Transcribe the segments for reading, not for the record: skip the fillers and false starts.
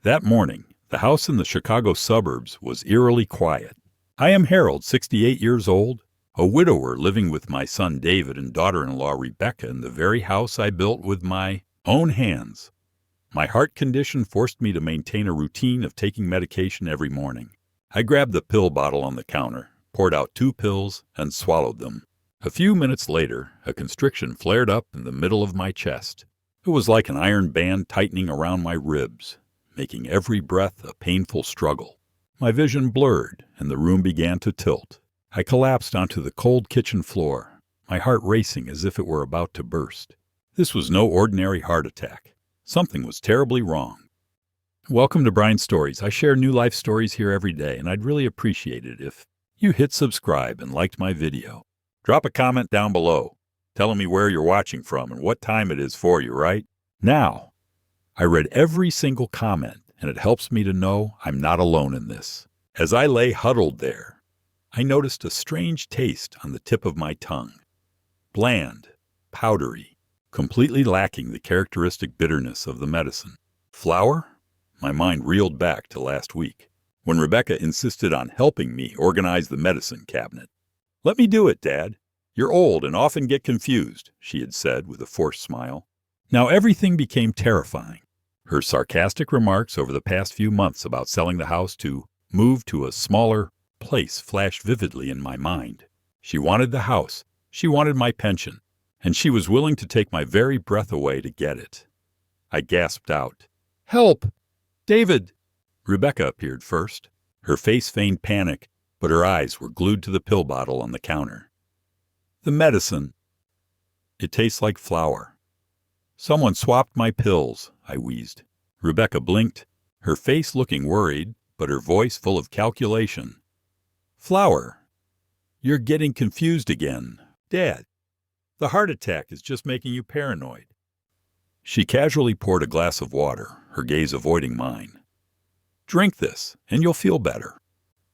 That morning, the house in the Chicago suburbs was eerily quiet. I am Harold, 68 years old, a widower living with my son David and daughter-in-law Rebecca in the very house I built with my own hands. My heart condition forced me to maintain a routine of taking medication every morning. I grabbed the pill bottle on the counter, poured out 2 pills, and swallowed them. A few minutes later, a constriction flared up in the middle of my chest. It was like an iron band tightening around my ribs, making every breath a painful struggle. My vision blurred, and the room began to tilt. I collapsed onto the cold kitchen floor, my heart racing as if it were about to burst. This was no ordinary heart attack. Something was terribly wrong. Welcome to Brian's Stories. I share new life stories here every day, and I'd really appreciate it if you hit subscribe and liked my video. Drop a comment down below, telling me where you're watching from and what time it is for you, right? Now, I read every single comment, and it helps me to know I'm not alone in this. As I lay huddled there, I noticed a strange taste on the tip of my tongue. Bland, powdery, completely lacking the characteristic bitterness of the medicine. Flour? My mind reeled back to last week, when Rebecca insisted on helping me organize the medicine cabinet. "Let me do it, Dad. You're old and often get confused," she had said with a forced smile. Now everything became terrifying. Her sarcastic remarks over the past few months about selling the house to move to a smaller place flashed vividly in my mind. She wanted the house, she wanted my pension, and she was willing to take my very breath away to get it. I gasped out, "Help! David!" Rebecca appeared first. Her face feigned panic, but her eyes were glued to the pill bottle on the counter. "The medicine. It tastes like flour." "Someone swapped my pills," I wheezed. Rebecca blinked, her face looking worried, but her voice full of calculation. "Flour. You're getting confused again. Dad, the heart attack is just making you paranoid." She casually poured a glass of water, her gaze avoiding mine. "Drink this, and you'll feel better."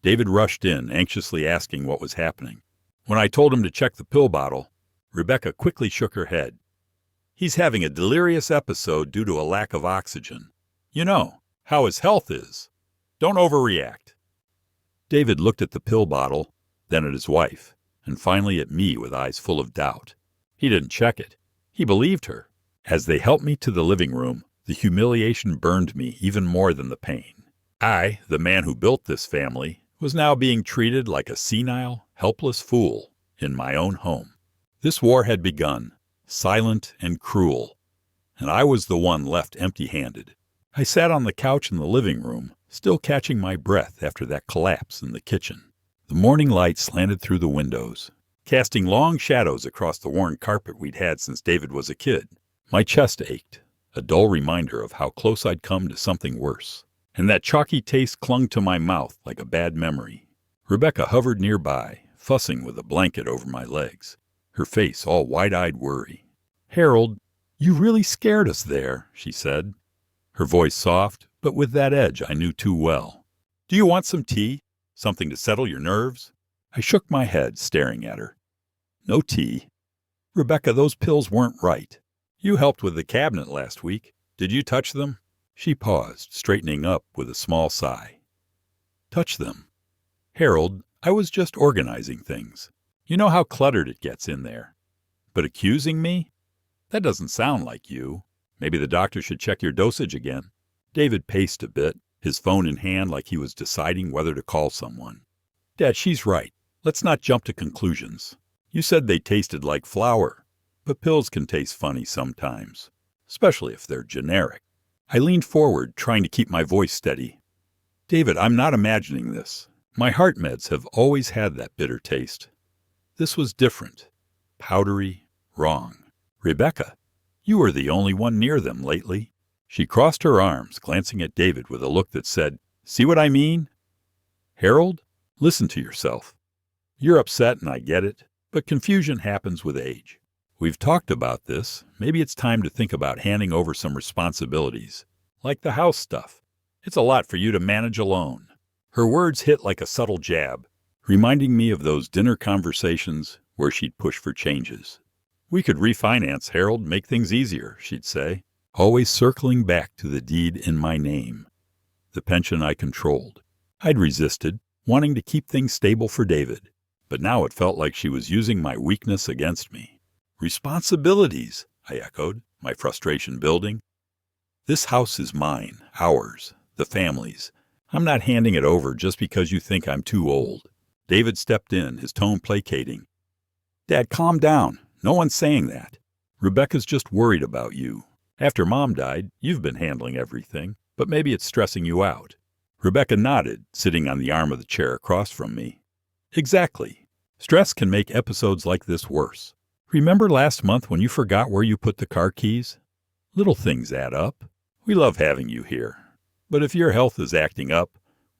David rushed in, anxiously asking what was happening. When I told him to check the pill bottle, Rebecca quickly shook her head. "He's having a delirious episode due to a lack of oxygen. You know how his health is. Don't overreact." David looked at the pill bottle, then at his wife, and finally at me with eyes full of doubt. He didn't check it. He believed her. As they helped me to the living room, the humiliation burned me even more than the pain. I, the man who built this family, was now being treated like a senile, helpless fool in my own home. This war had begun, silent and cruel, and I was the one left empty-handed. I sat on the couch in the living room, still catching my breath after that collapse in the kitchen. The morning light slanted through the windows, casting long shadows across the worn carpet we'd had since David was a kid. My chest ached, a dull reminder of how close I'd come to something worse, and that chalky taste clung to my mouth like a bad memory. Rebecca hovered nearby, fussing with a blanket over my legs, her face all wide-eyed worry. "Harold, you really scared us there," she said, her voice soft, but with that edge I knew too well. "Do you want some tea? Something to settle your nerves?" I shook my head, staring at her. "No tea. Rebecca, those pills weren't right. You helped with the cabinet last week. Did you touch them?" She paused, straightening up with a small sigh. "Touch them? Harold, I was just organizing things. You know how cluttered it gets in there. But accusing me? That doesn't sound like you. Maybe the doctor should check your dosage again." David paced a bit, his phone in hand like he was deciding whether to call someone. "Dad, she's right. Let's not jump to conclusions. You said they tasted like flour, but pills can taste funny sometimes, especially if they're generic." I leaned forward, trying to keep my voice steady. "David, I'm not imagining this. My heart meds have always had that bitter taste. This was different. Powdery, wrong. Rebecca, you were the only one near them lately." She crossed her arms, glancing at David with a look that said, "See what I mean? Harold, listen to yourself. You're upset and I get it, but confusion happens with age. We've talked about this. Maybe it's time to think about handing over some responsibilities, like the house stuff. It's a lot for you to manage alone." Her words hit like a subtle jab, reminding me of those dinner conversations where she'd push for changes. "We could refinance, Harold, make things easier," she'd say, always circling back to the deed in my name. the pension I controlled. I'd resisted, wanting to keep things stable for David, but now it felt like she was using my weakness against me. Responsibilities, I echoed, my frustration building. This house is mine, ours, the family's. I'm not handing it over just because you think I'm too old. David stepped in, his tone placating. Dad, calm down. No one's saying that. Rebecca's just worried about you. After Mom died, you've been handling everything, but maybe it's stressing you out. Rebecca nodded, sitting on the arm of the chair across from me. Exactly. Stress can make episodes like this worse. Remember last month when you forgot where you put the car keys? Little things add up. We love having you here. But if your health is acting up,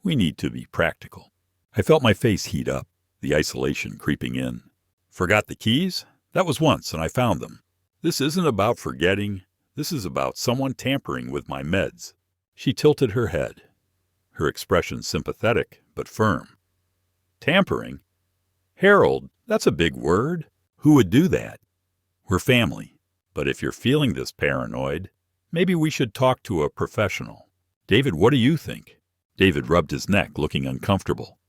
we need to be practical. I felt my face heat up, the isolation creeping in. Forgot the keys? That was once, and I found them. This isn't about forgetting. This is about someone tampering with my meds. She tilted her head, her expression sympathetic but firm. Tampering? Harold, that's a big word. Who would do that? We're family, but if you're feeling this paranoid, maybe we should talk to a professional. David, what do you think? David rubbed his neck, looking uncomfortable.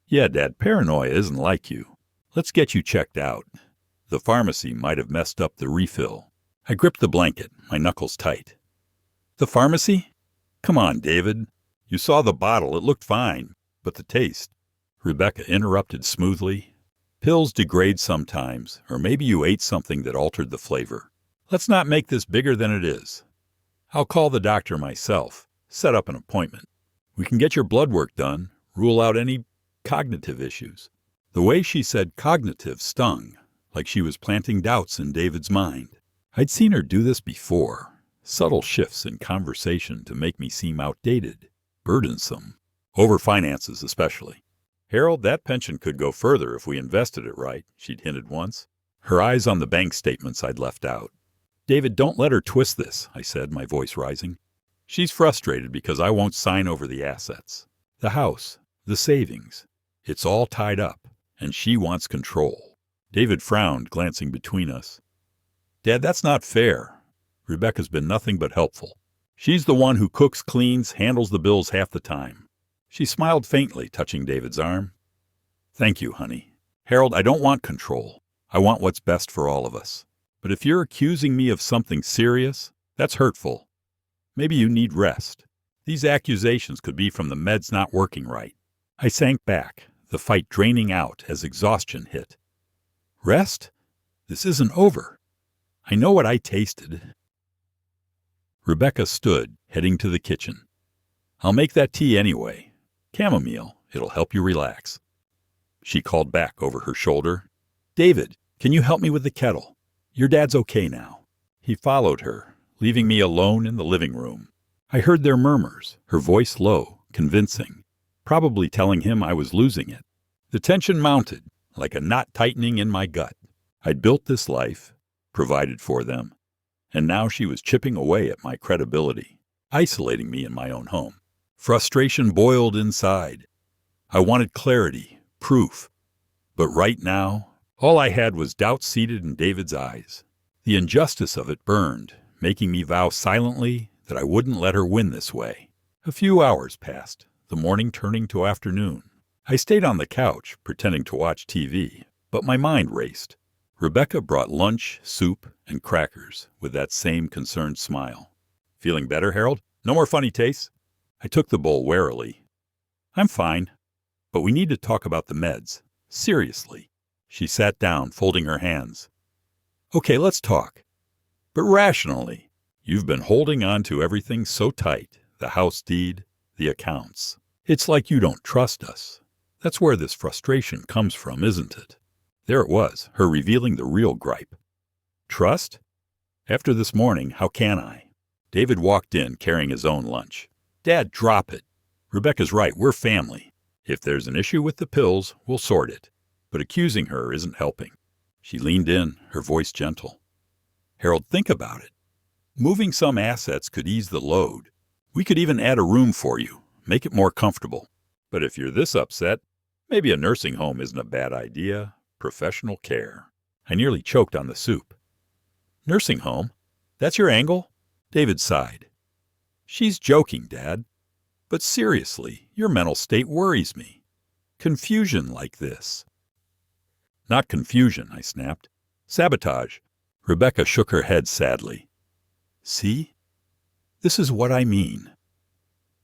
Yeah, Dad, paranoia isn't like you. Let's get you checked out. The pharmacy might have messed up the refill. I gripped the blanket, my knuckles tight. The pharmacy? Come on, David. You saw the bottle, it looked fine. But the taste? Rebecca interrupted smoothly. Pills degrade sometimes, or maybe you ate something that altered the flavor. Let's not make this bigger than it is. I'll call the doctor myself, set up an appointment. We can get your blood work done, rule out any cognitive issues. The way she said cognitive stung, like she was planting doubts in David's mind. I'd seen her do this before, subtle shifts in conversation to make me seem outdated, burdensome, over finances especially. Harold, that pension could go further if we invested it right, she'd hinted once, her eyes on the bank statements I'd left out. David, don't let her twist this, I said, my voice rising. She's frustrated because I won't sign over the assets. The house, the savings. It's all tied up, and she wants control. David frowned, glancing between us. Dad, that's not fair. Rebecca's been nothing but helpful. She's the one who cooks, cleans, handles the bills half the time. She smiled faintly, touching David's arm. Thank you, honey. Harold, I don't want control. I want what's best for all of us. But if you're accusing me of something serious, that's hurtful. Maybe you need rest. These accusations could be from the meds not working right. I sank back, the fight draining out as exhaustion hit. Rest? This isn't over. I know what I tasted. Rebecca stood, heading to the kitchen. I'll make that tea anyway. Chamomile. It'll help you relax. She called back over her shoulder. David, can you help me with the kettle? Your dad's okay now. He followed her, leaving me alone in the living room. I heard their murmurs, her voice low, convincing, probably telling him I was losing it. The tension mounted, like a knot tightening in my gut. I'd built this life, provided for them, and now she was chipping away at my credibility, isolating me in my own home. Frustration boiled inside. I wanted clarity, proof. But right now, all I had was doubt seated in David's eyes. The injustice of it burned, making me vow silently that I wouldn't let her win this way. A few hours passed, the morning turning to afternoon. I stayed on the couch, pretending to watch TV, but my mind raced. Rebecca brought lunch, soup, and crackers with that same concerned smile. Feeling better, Harold? No more funny tastes? I took the bowl warily. I'm fine, but we need to talk about the meds. Seriously. She sat down, folding her hands. Okay, let's talk. But rationally. You've been holding on to everything so tight. The house deed, the accounts. It's like you don't trust us. That's where this frustration comes from, isn't it? There it was, her revealing the real gripe. Trust? After this morning, how can I? David walked in, carrying his own lunch. Dad, drop it. Rebecca's right, we're family. If there's an issue with the pills, we'll sort it. But accusing her isn't helping. She leaned in, her voice gentle. Harold, think about it. Moving some assets could ease the load. We could even add a room for you, make it more comfortable. But if you're this upset, maybe a nursing home isn't a bad idea. Professional care. I nearly choked on the soup. Nursing home? That's your angle? David sighed. She's joking, Dad. But seriously, your mental state worries me. Confusion like this. Not confusion, I snapped. Sabotage. Rebecca shook her head sadly. See? This is what I mean.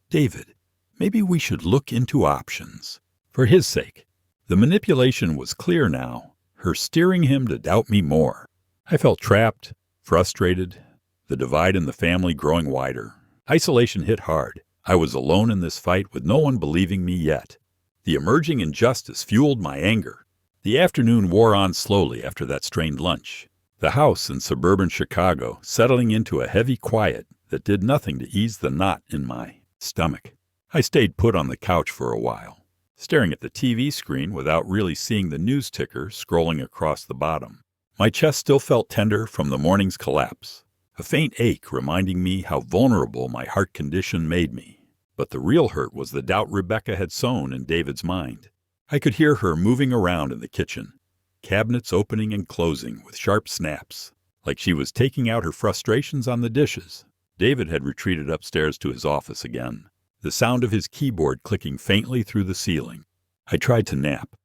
David, maybe we should look into options. For his sake. The manipulation was clear now, her steering him to doubt me more. I felt trapped, frustrated, the divide in the family growing wider. Isolation hit hard. I was alone in this fight with no one believing me yet. The emerging injustice fueled my anger. The afternoon wore on slowly after that strained lunch. The house in suburban Chicago settling into a heavy quiet that did nothing to ease the knot in my stomach. I stayed put on the couch for a while, staring at the TV screen without really seeing the news ticker scrolling across the bottom. My chest still felt tender from the morning's collapse, a faint ache reminding me how vulnerable my heart condition made me. But the real hurt was the doubt Rebecca had sown in David's mind. I could hear her moving around in the kitchen, cabinets opening and closing with sharp snaps, like she was taking out her frustrations on the dishes. David had retreated upstairs to his office again, the sound of his keyboard clicking faintly through the ceiling. I tried to nap,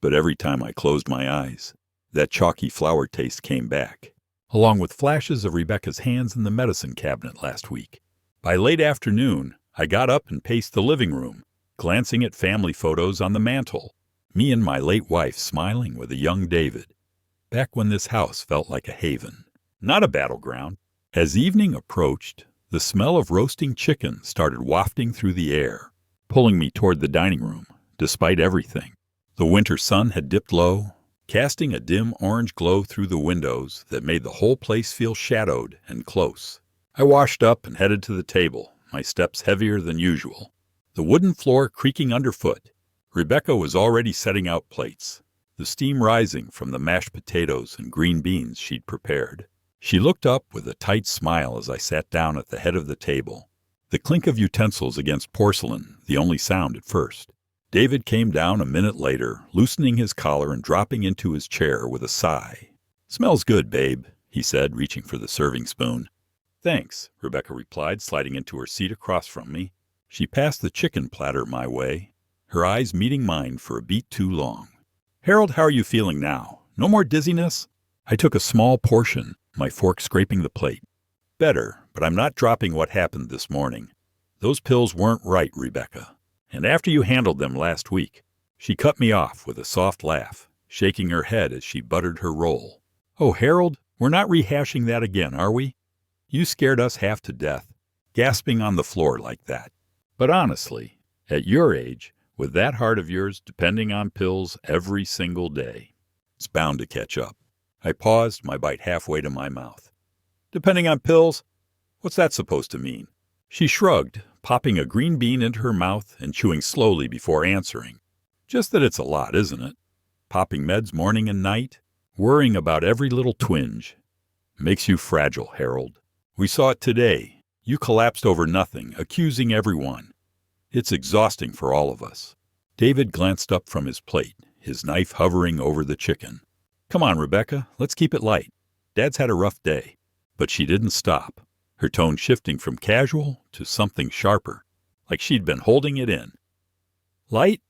but every time I closed my eyes, that chalky flour taste came back, along with flashes of Rebecca's hands in the medicine cabinet last week. By late afternoon, I got up and paced the living room, glancing at family photos on the mantel, me and my late wife smiling with a young David, back when this house felt like a haven, not a battleground. As evening approached, the smell of roasting chicken started wafting through the air, pulling me toward the dining room, despite everything. The winter sun had dipped low, casting a dim orange glow through the windows that made the whole place feel shadowed and close. I washed up and headed to the table, my steps heavier than usual, the wooden floor creaking underfoot. Rebecca was already setting out plates, the steam rising from the mashed potatoes and green beans she'd prepared. She looked up with a tight smile as I sat down at the head of the table, the clink of utensils against porcelain the only sound at first. David came down a minute later, loosening his collar and dropping into his chair with a sigh. "Smells good, babe," he said, reaching for the serving spoon. "Thanks," Rebecca replied, sliding into her seat across from me. She passed the chicken platter my way, her eyes meeting mine for a beat too long. "Harold, how are you feeling now? No more dizziness?" I took a small portion, my fork scraping the plate. "Better, but I'm not dropping what happened this morning. Those pills weren't right, Rebecca. And after you handled them last week." She cut me off with a soft laugh, shaking her head as she buttered her roll. "Oh, Harold, we're not rehashing that again, are we? You scared us half to death, gasping on the floor like that. But honestly, at your age, with that heart of yours depending on pills every single day, it's bound to catch up." I paused, my bite halfway to my mouth. "Depending on pills? What's that supposed to mean?" She shrugged, popping a green bean into her mouth and chewing slowly before answering. "Just that it's a lot, isn't it? Popping meds morning and night, worrying about every little twinge. Makes you fragile, Harold. We saw it today. You collapsed over nothing, accusing everyone. It's exhausting for all of us." David glanced up from his plate, his knife hovering over the chicken. "Come on, Rebecca, let's keep it light. Dad's had a rough day." But she didn't stop, her tone shifting from casual to something sharper, like she'd been holding it in. "Light?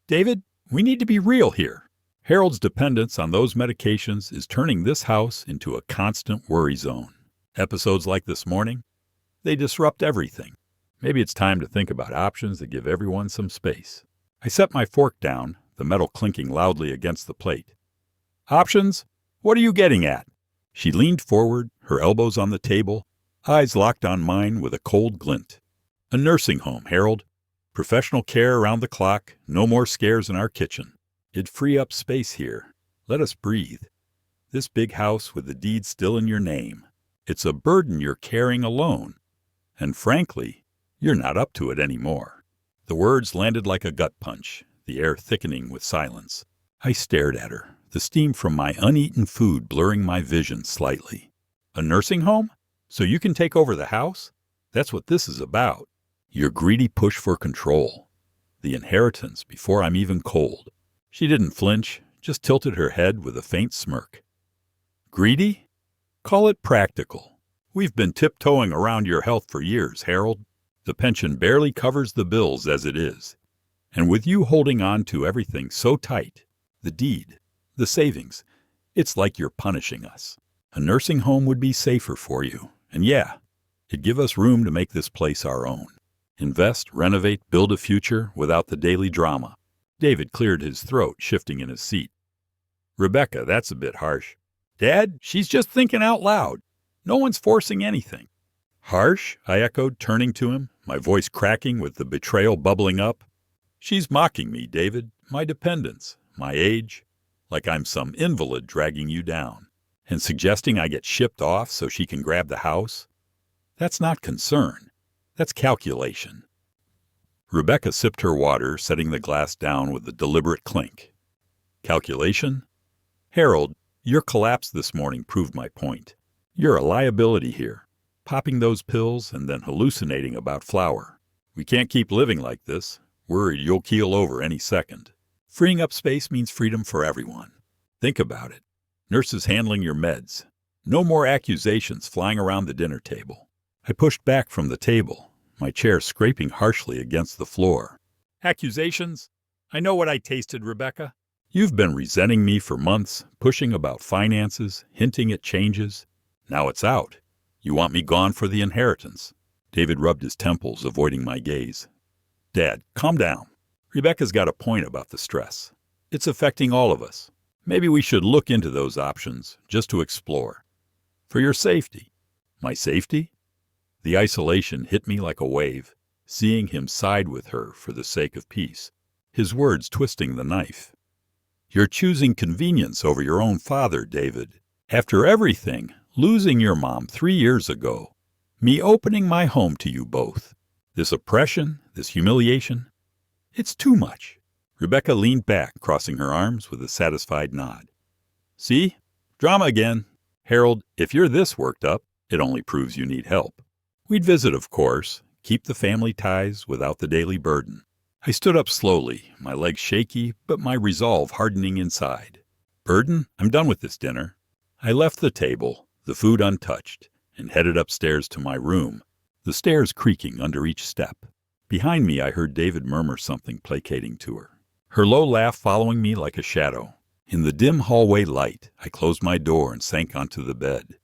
David, we need to be real here. Harold's dependence on those medications is turning this house into a constant worry zone. Episodes like this morning, they disrupt everything. Maybe it's time to think about options that give everyone some space." I set my fork down, the metal clinking loudly against the plate. "Options? What are you getting at?" She leaned forward, her elbows on the table, eyes locked on mine with a cold glint. "A nursing home, Harold. Professional care around the clock, no more scares in our kitchen. It'd free up space here. Let us breathe. This big house with the deed still in your name. It's a burden you're carrying alone. And frankly, you're not up to it anymore." The words landed like a gut punch, the air thickening with silence. I stared at her, the steam from my uneaten food blurring my vision slightly. "A nursing home? So you can take over the house? That's what this is about. Your greedy push for control. The inheritance before I'm even cold." She didn't flinch, just tilted her head with a faint smirk. "Greedy? Call it practical. We've been tiptoeing around your health for years, Harold. The pension barely covers the bills as it is. And with you holding on to everything so tight, the deed, the savings, it's like you're punishing us. A nursing home would be safer for you. And yeah, it'd give us room to make this place our own. Invest, renovate, build a future without the daily drama. David cleared his throat, shifting in his seat. Rebecca, that's a bit harsh. Dad, she's just thinking out loud. No one's forcing anything. Harsh? I echoed, turning to him, my voice cracking with the betrayal bubbling up. She's mocking me, David, my dependence, my age, like I'm some invalid dragging you down, and suggesting I get shipped off so she can grab the house. That's not concern. That's calculation. Rebecca sipped her water, setting the glass down with a deliberate clink. Calculation? Harold, your collapse this morning proved my point. You're a liability here, popping those pills and then hallucinating about flour. We can't keep living like this, worried you'll keel over any second. Freeing up space means freedom for everyone. Think about it. Nurses handling your meds. No more accusations flying around the dinner table. I pushed back from the table, my chair scraping harshly against the floor. Accusations? I know what I tasted, Rebecca. You've been resenting me for months, pushing about finances, hinting at changes. Now it's out. You want me gone for the inheritance. David rubbed his temples, avoiding my gaze. Dad, calm down. Rebecca's got a point about the stress. It's affecting all of us. Maybe we should look into those options, just to explore. For your safety. My safety? The isolation hit me like a wave, seeing him side with her for the sake of peace, his words twisting the knife. You're choosing convenience over your own father, David. After everything, losing your mom 3 years ago, me opening my home to you both, this oppression, this humiliation, it's too much. Rebecca leaned back, crossing her arms with a satisfied nod. See? Drama again. Harold, if you're this worked up, it only proves you need help. We'd visit, of course, keep the family ties without the daily burden. I stood up slowly, my legs shaky, but my resolve hardening inside. Burden? I'm done with this dinner. I left the table, the food untouched, and headed upstairs to my room, the stairs creaking under each step. Behind me I heard David murmur something placating to her, her low laugh following me like a shadow. In the dim hallway light, I closed my door and sank onto the bed,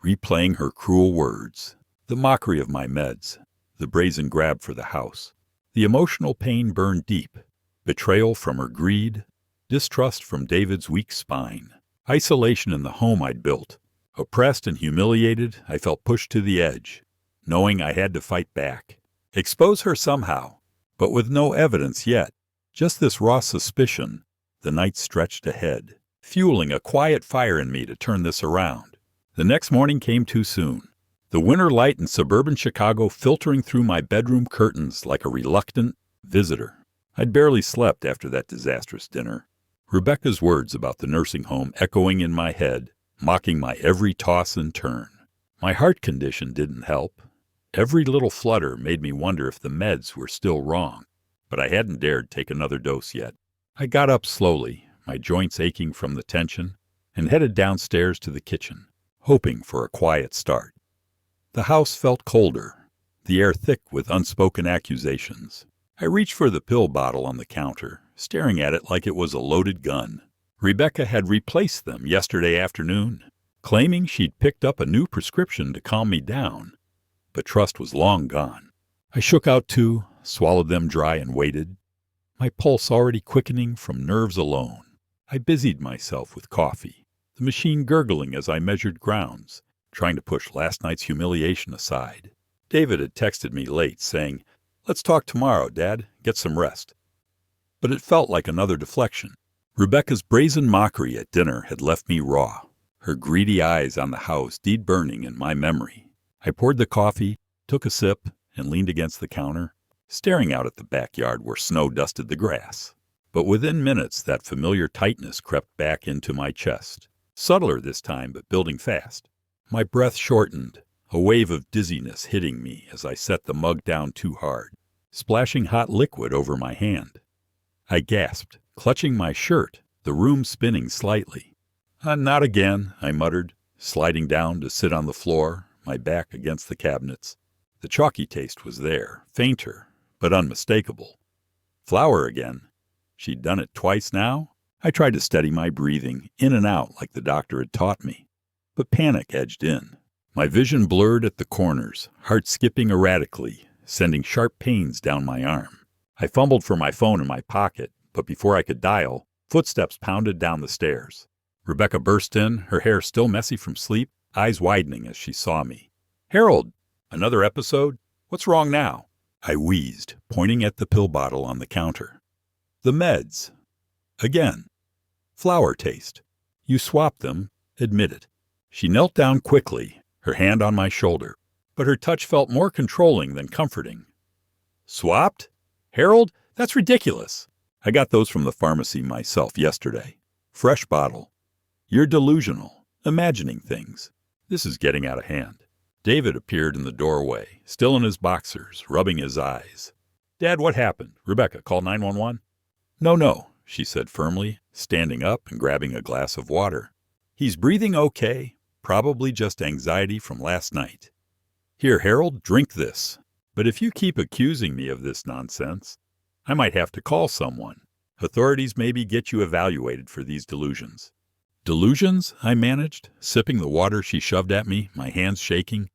replaying her cruel words, the mockery of my meds, the brazen grab for the house. The emotional pain burned deep, betrayal from her greed, distrust from David's weak spine, isolation in the home I'd built. Oppressed and humiliated, I felt pushed to the edge, knowing I had to fight back. Expose her somehow, but with no evidence yet, just this raw suspicion. The night stretched ahead, fueling a quiet fire in me to turn this around. The next morning came too soon. The winter light in suburban Chicago filtering through my bedroom curtains like a reluctant visitor. I'd barely slept after that disastrous dinner. Rebecca's words about the nursing home echoing in my head, mocking my every toss and turn. My heart condition didn't help. Every little flutter made me wonder if the meds were still wrong, but I hadn't dared take another dose yet. I got up slowly, my joints aching from the tension, and headed downstairs to the kitchen, hoping for a quiet start. The house felt colder, the air thick with unspoken accusations. I reached for the pill bottle on the counter, staring at it like it was a loaded gun. Rebecca had replaced them yesterday afternoon, claiming she'd picked up a new prescription to calm me down. But trust was long gone. I shook out 2, swallowed them dry and waited, my pulse already quickening from nerves alone. I busied myself with coffee, the machine gurgling as I measured grounds, trying to push last night's humiliation aside. David had texted me late, saying, "Let's talk tomorrow, Dad. Get some rest." But it felt like another deflection. Rebecca's brazen mockery at dinner had left me raw, her greedy eyes on the house deed burning in my memory. I poured the coffee, took a sip, and leaned against the counter, staring out at the backyard where snow dusted the grass. But within minutes, that familiar tightness crept back into my chest, subtler this time, but building fast. My breath shortened, a wave of dizziness hitting me as I set the mug down too hard, splashing hot liquid over my hand. I gasped, clutching my shirt, the room spinning slightly. Not again," I muttered, sliding down to sit on the floor, my back against the cabinets. The chalky taste was there, fainter, but unmistakable. Flour again. She'd done it twice now. I tried to steady my breathing, in and out like the doctor had taught me. But panic edged in. My vision blurred at the corners, heart skipping erratically, sending sharp pains down my arm. I fumbled for my phone in my pocket, but before I could dial, footsteps pounded down the stairs. Rebecca burst in, her hair still messy from sleep, eyes widening as she saw me. "Harold! Another episode? What's wrong now?" I wheezed, pointing at the pill bottle on the counter. "The meds. Again. Flour taste. You swapped them, admit it." She knelt down quickly, her hand on my shoulder, but her touch felt more controlling than comforting. "Swapped? Harold, that's ridiculous. I got those from the pharmacy myself yesterday. Fresh bottle. You're delusional, imagining things. This is getting out of hand." David appeared in the doorway, still in his boxers, rubbing his eyes. "Dad, what happened? Rebecca, call 911? No, she said firmly, standing up and grabbing a glass of water. "He's breathing okay, probably just anxiety from last night. Here, Harold, drink this. But if you keep accusing me of this nonsense, I might have to call someone. Authorities maybe get you evaluated for these delusions." "Delusions?" I managed, sipping the water she shoved at me, my hands shaking.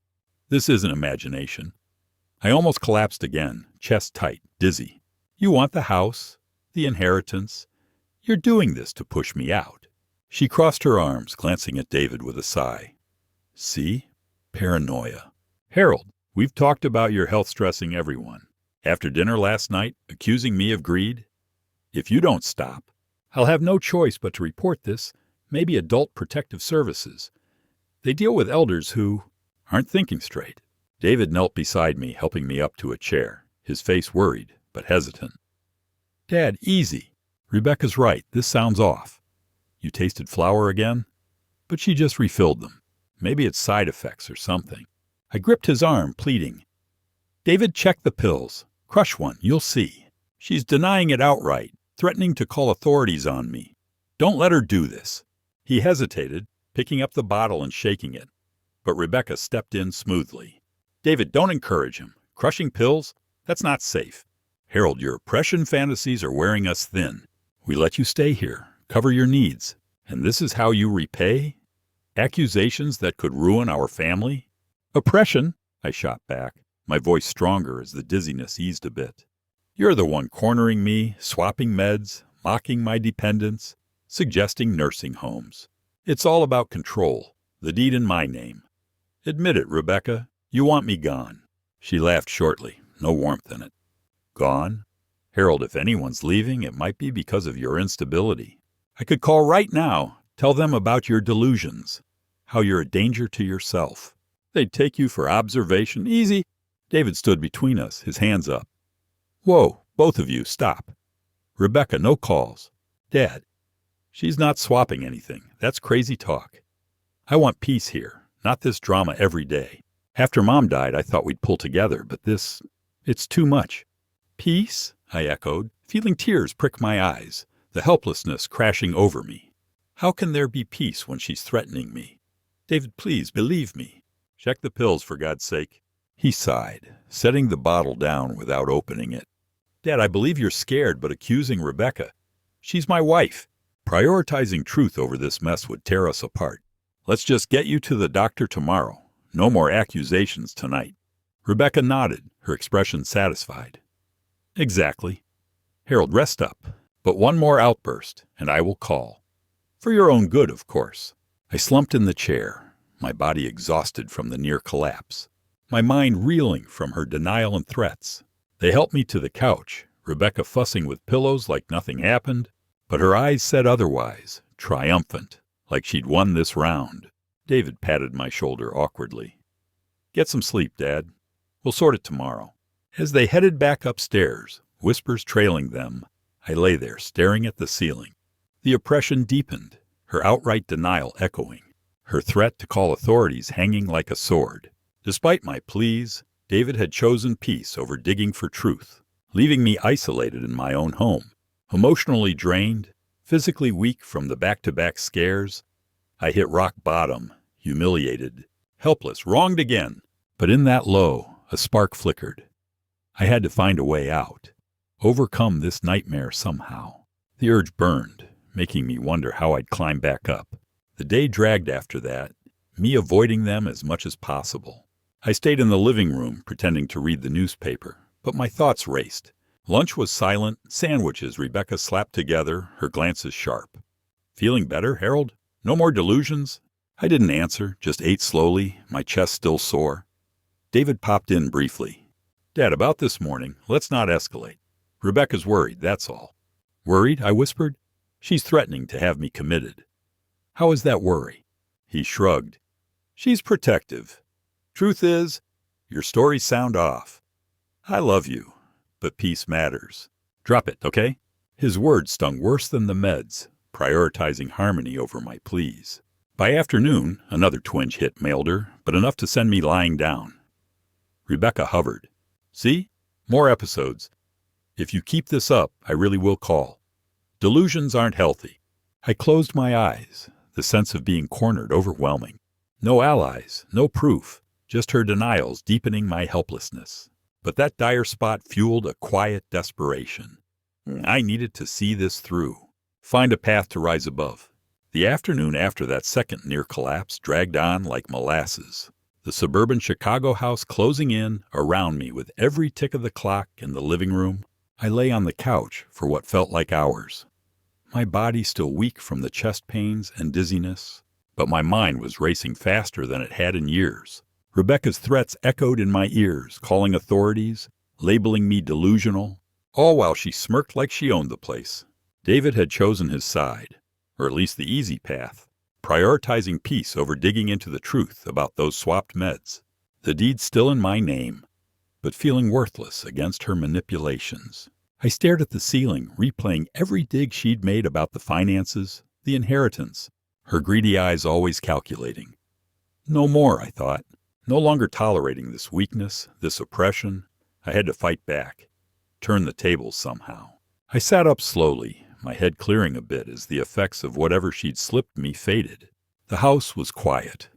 "This isn't imagination." I almost collapsed again, chest tight, dizzy. "You want the house, the inheritance. You're doing this to push me out." She crossed her arms, glancing at David with a sigh. "See? Paranoia. Harold, we've talked about your health stressing everyone. After dinner last night, accusing me of greed. If you don't stop, I'll have no choice but to report this, maybe Adult Protective Services. They deal with elders who aren't thinking straight." David knelt beside me, helping me up to a chair, his face worried, but hesitant. "Dad, easy. Rebecca's right. This sounds off. You tasted flour again?" But she just refilled them. Maybe it's side effects or something. I gripped his arm, pleading. "David, check the pills. Crush one, you'll see. She's denying it outright, threatening to call authorities on me. Don't let her do this." He hesitated, picking up the bottle and shaking it. But Rebecca stepped in smoothly. "David, don't encourage him. Crushing pills? That's not safe. Harold, your oppression fantasies are wearing us thin. We let you stay here, cover your needs, and this is how you repay? Accusations that could ruin our family?" "Oppression?" I shot back, my voice stronger as the dizziness eased a bit. "You're the one cornering me, swapping meds, mocking my dependence, suggesting nursing homes. It's all about control, the deed in my name. Admit it, Rebecca, you want me gone." She laughed shortly, no warmth in it. "Gone? Harold, if anyone's leaving, it might be because of your instability. I could call right now, tell them about your delusions, how you're a danger to yourself. They'd take you for observation. Easy." David stood between us, his hands up. "Whoa, both of you, stop. Rebecca, no calls. Dad, she's not swapping anything. That's crazy talk. I want peace here, not this drama every day. After Mom died, I thought we'd pull together, but it's too much." "Peace?" I echoed, feeling tears prick my eyes, the helplessness crashing over me. How can there be peace when she's threatening me? "David, please, believe me. Check the pills, for God's sake." He sighed, setting the bottle down without opening it. "Dad, I believe you're scared, but accusing Rebecca. She's my wife. Prioritizing truth over this mess would tear us apart. Let's just get you to the doctor tomorrow. No more accusations tonight." Rebecca nodded, her expression satisfied. "Exactly. Harold, rest up. But one more outburst, and I will call. For your own good, of course." I slumped in the chair, my body exhausted from the near collapse, my mind reeling from her denial and threats. They helped me to the couch, Rebecca fussing with pillows like nothing happened, but her eyes said otherwise, triumphant, like she'd won this round. David patted my shoulder awkwardly. "Get some sleep, Dad. We'll sort it tomorrow." As they headed back upstairs, whispers trailing them, I lay there staring at the ceiling. The oppression deepened, her outright denial echoing, her threat to call authorities hanging like a sword. Despite my pleas, David had chosen peace over digging for truth, leaving me isolated in my own home, emotionally drained, physically weak from the back-to-back scares. I hit rock bottom, humiliated, helpless, wronged again. But in that low, A spark flickered. I had to find a way out. Overcome this nightmare somehow. The urge burned, making me wonder how I'd climb back up. The day dragged after that, me avoiding them as much as possible. I stayed in the living room, pretending to read the newspaper, but my thoughts raced. Lunch was silent, sandwiches Rebecca slapped together, her glances sharp. Feeling better, Harold? No more delusions? I didn't answer, just ate slowly, my chest still sore. David popped in briefly. Dad, about this morning, let's not escalate. Rebecca's worried, that's all. Worried? I whispered. She's threatening to have me committed. How is that worry? He shrugged. She's protective. Truth is, your stories sound off. I love you, but peace matters. Drop it, okay? His words stung worse than the meds, prioritizing harmony over my pleas. By afternoon, another twinge hit Mailder, but enough to send me lying down. Rebecca hovered. See? More episodes. If you keep this up, I really will call. Delusions aren't healthy. I closed my eyes, the sense of being cornered overwhelming. No allies, no proof, just her denials deepening my helplessness. But that dire spot fueled a quiet desperation. I needed to see this through, find a path to rise above. The afternoon after that second near collapse dragged on like molasses, the suburban Chicago house closing in around me with every tick of the clock in the living room. I lay on the couch for what felt like hours. My body still weak from the chest pains and dizziness, but my mind was racing faster than it had in years. Rebecca's threats echoed in my ears, calling authorities, labeling me delusional, all while she smirked like she owned the place. David had chosen his side, or at least the easy path, prioritizing peace over digging into the truth about those swapped meds. The deed still in my name, but feeling worthless against her manipulations. I stared at the ceiling, replaying every dig she'd made about the finances, the inheritance, her greedy eyes always calculating. No more, I thought. No longer tolerating this weakness, this oppression. I had to fight back, turn the tables somehow. I sat up slowly, my head clearing a bit as the effects of whatever she'd slipped me faded. The house was quiet.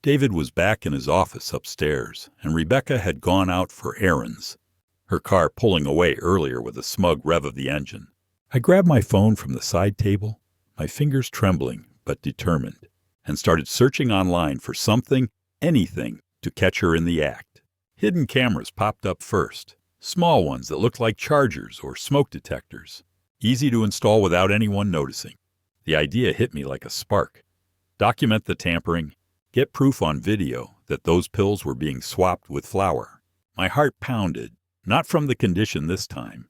David was back in his office upstairs, and Rebecca had gone out for errands, her car pulling away earlier with a smug rev of the engine. I grabbed my phone from the side table, my fingers trembling but determined, and started searching online for something, anything, to catch her in the act. Hidden cameras popped up first, small ones that looked like chargers or smoke detectors, easy to install without anyone noticing. The idea hit me like a spark. Document the tampering, get proof on video that those pills were being swapped with flour. My heart pounded, not from the condition this time,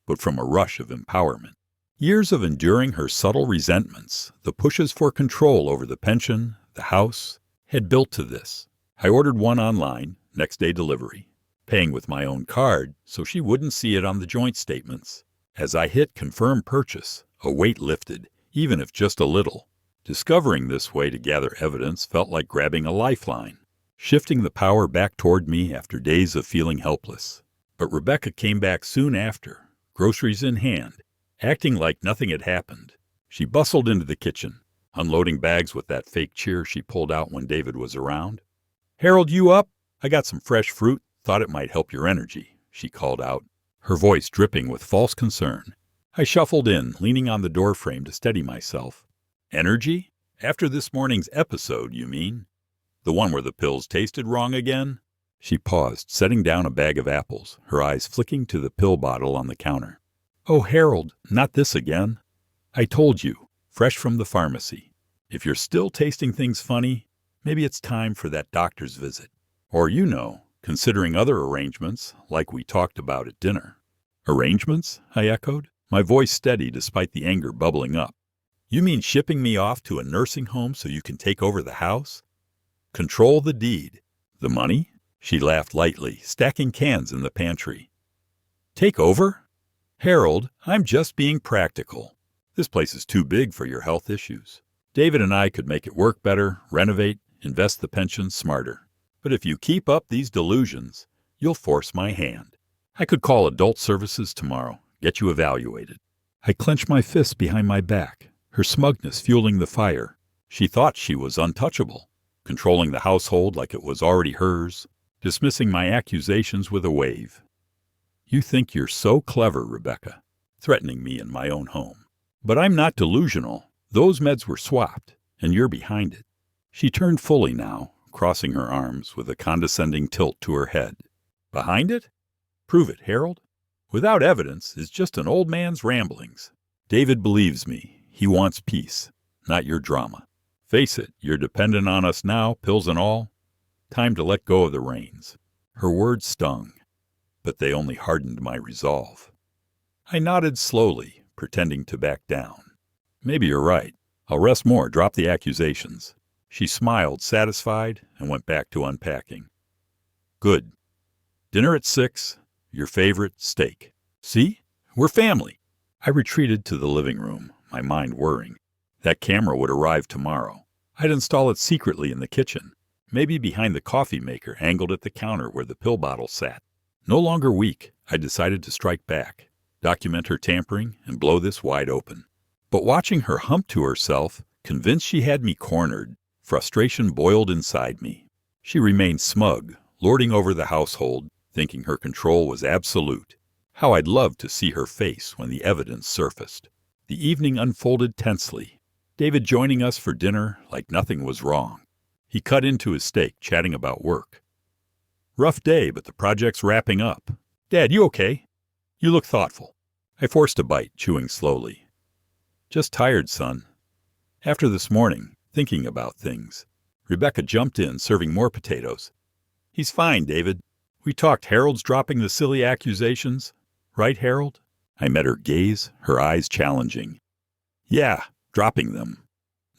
but from a rush of empowerment. Years of enduring her subtle resentments, the pushes for control over the pension, the house, had built to this. I ordered one online, next day delivery, paying with my own card so she wouldn't see it on the joint statements. As I hit confirm purchase, a weight lifted, even if just a little. Discovering this way to gather evidence felt like grabbing a lifeline, shifting the power back toward me after days of feeling helpless. But Rebecca came back soon after, groceries in hand, acting like nothing had happened. She bustled into the kitchen, unloading bags with that fake cheer she pulled out when David was around. "Harold, you up? I got some fresh fruit. Thought it might help your energy," she called out, her voice dripping with false concern. I shuffled in, leaning on the doorframe to steady myself. Energy? After this morning's episode, you mean? The one where the pills tasted wrong again? She paused, setting down a bag of apples, her eyes flicking to the pill bottle on the counter. "Oh, Harold, not this again. I told you, fresh from the pharmacy. If you're still tasting things funny, maybe it's time for that doctor's visit. Or, considering other arrangements, like we talked about at dinner." "Arrangements?" I echoed, my voice steady despite the anger bubbling up. "You mean shipping me off to a nursing home so you can take over the house? Control the deed. The money?" She laughed lightly, stacking cans in the pantry. "Take over? Harold, I'm just being practical. This place is too big for your health issues. David and I could make it work better, renovate, invest the pension smarter. But if you keep up these delusions, you'll force my hand. I could call adult services tomorrow, get you evaluated." I clenched my fists behind my back, her smugness fueling the fire. She thought she was untouchable, controlling the household like it was already hers. dismissing my accusations with a wave. You think you're so clever, Rebecca, threatening me in my own home. But I'm not delusional. Those meds were swapped, and you're behind it. She turned fully now, crossing her arms with a condescending tilt to her head. Behind it? Prove it, Harold. Without evidence, it's just an old man's ramblings. David believes me. He wants peace, not your drama. Face it, you're dependent on us now, pills and all. Time to let go of the reins. Her words stung, but they only hardened my resolve. I nodded slowly, pretending to back down. Maybe you're right. I'll rest more, drop the accusations. She smiled, satisfied, and went back to unpacking. Good. Dinner at 6, your favorite steak. See? We're family. I retreated to the living room, my mind whirring. That camera would arrive tomorrow. I'd install it secretly in the kitchen, maybe behind the coffee maker angled at the counter where the pill bottle sat. No longer weak, I decided to strike back, document her tampering, and blow this wide open. But watching her hump to herself, convinced she had me cornered, frustration boiled inside me. She remained smug, lording over the household, thinking her control was absolute. How I'd love to see her face when the evidence surfaced. The evening unfolded tensely, David joining us for dinner like nothing was wrong. He cut into his steak, chatting about work. Rough day, but the project's wrapping up. Dad, you okay? You look thoughtful. I forced a bite, chewing slowly. Just tired, son. After this morning, thinking about things. Rebecca jumped in, serving more potatoes. He's fine, David. We talked Harold's dropping the silly accusations. Right, Harold? I met her gaze, her eyes challenging. Yeah, dropping them.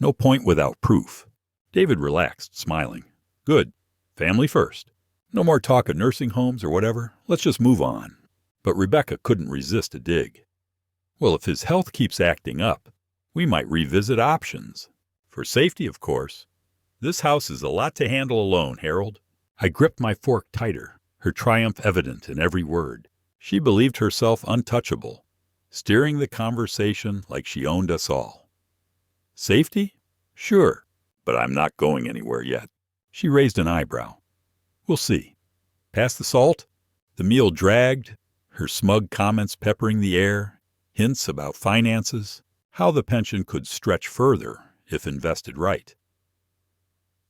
No point without proof. David relaxed, smiling. Good. Family first. No more talk of nursing homes or whatever. Let's just move on. But Rebecca couldn't resist a dig. Well, if his health keeps acting up, we might revisit options. For safety, of course. This house is a lot to handle alone, Harold. I gripped my fork tighter, her triumph evident in every word. She believed herself untouchable, steering the conversation like she owned us all. Safety? Sure, but I'm not going anywhere yet. She raised an eyebrow. We'll see. Pass the salt? The meal dragged, her smug comments peppering the air, hints about finances, how the pension could stretch further if invested right.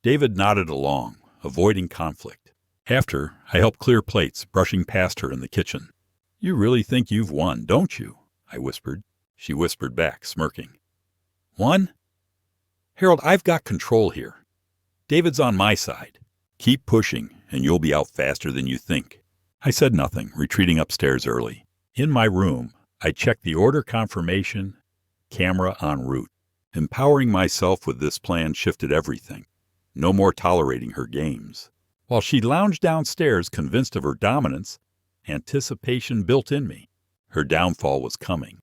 David nodded along, avoiding conflict. After, I helped clear plates, brushing past her in the kitchen. You really think you've won, don't you? I whispered. She whispered back, smirking. Won? Harold, I've got control here. David's on my side. Keep pushing, and you'll be out faster than you think. I said nothing, retreating upstairs early. In my room, I checked the order confirmation, camera en route. Empowering myself with this plan shifted everything. No more tolerating her games. While she lounged downstairs convinced of her dominance, anticipation built in me. Her downfall was coming,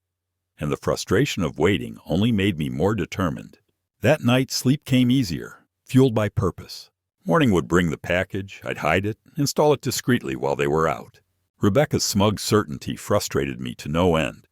and the frustration of waiting only made me more determined. That night, sleep came easier, fueled by purpose. Morning would bring the package, I'd hide it, install it discreetly while they were out. Rebecca's smug certainty frustrated me to no end,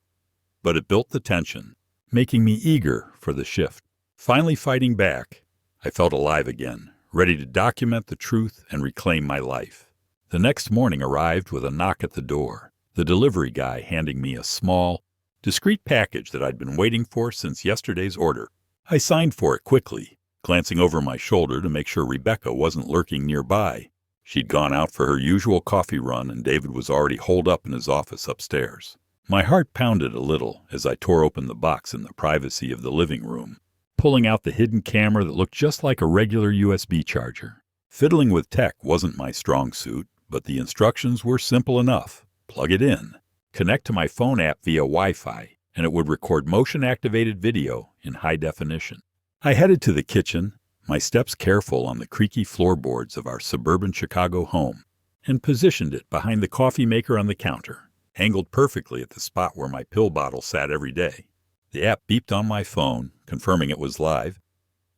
but it built the tension, making me eager for the shift. Finally fighting back, I felt alive again, ready to document the truth and reclaim my life. The next morning arrived with a knock at the door, the delivery guy handing me a small, discreet package that I'd been waiting for since yesterday's order. I signed for it quickly, glancing over my shoulder to make sure Rebecca wasn't lurking nearby. She'd gone out for her usual coffee run, and David was already holed up in his office upstairs. My heart pounded a little as I tore open the box in the privacy of the living room, pulling out the hidden camera that looked just like a regular USB charger. Fiddling with tech wasn't my strong suit, but the instructions were simple enough. Plug it in, connect to my phone app via Wi-Fi, and it would record motion-activated video in high definition. I headed to the kitchen, my steps careful on the creaky floorboards of our suburban Chicago home, and positioned it behind the coffee maker on the counter, angled perfectly at the spot where my pill bottle sat every day. The app beeped on my phone, confirming it was live,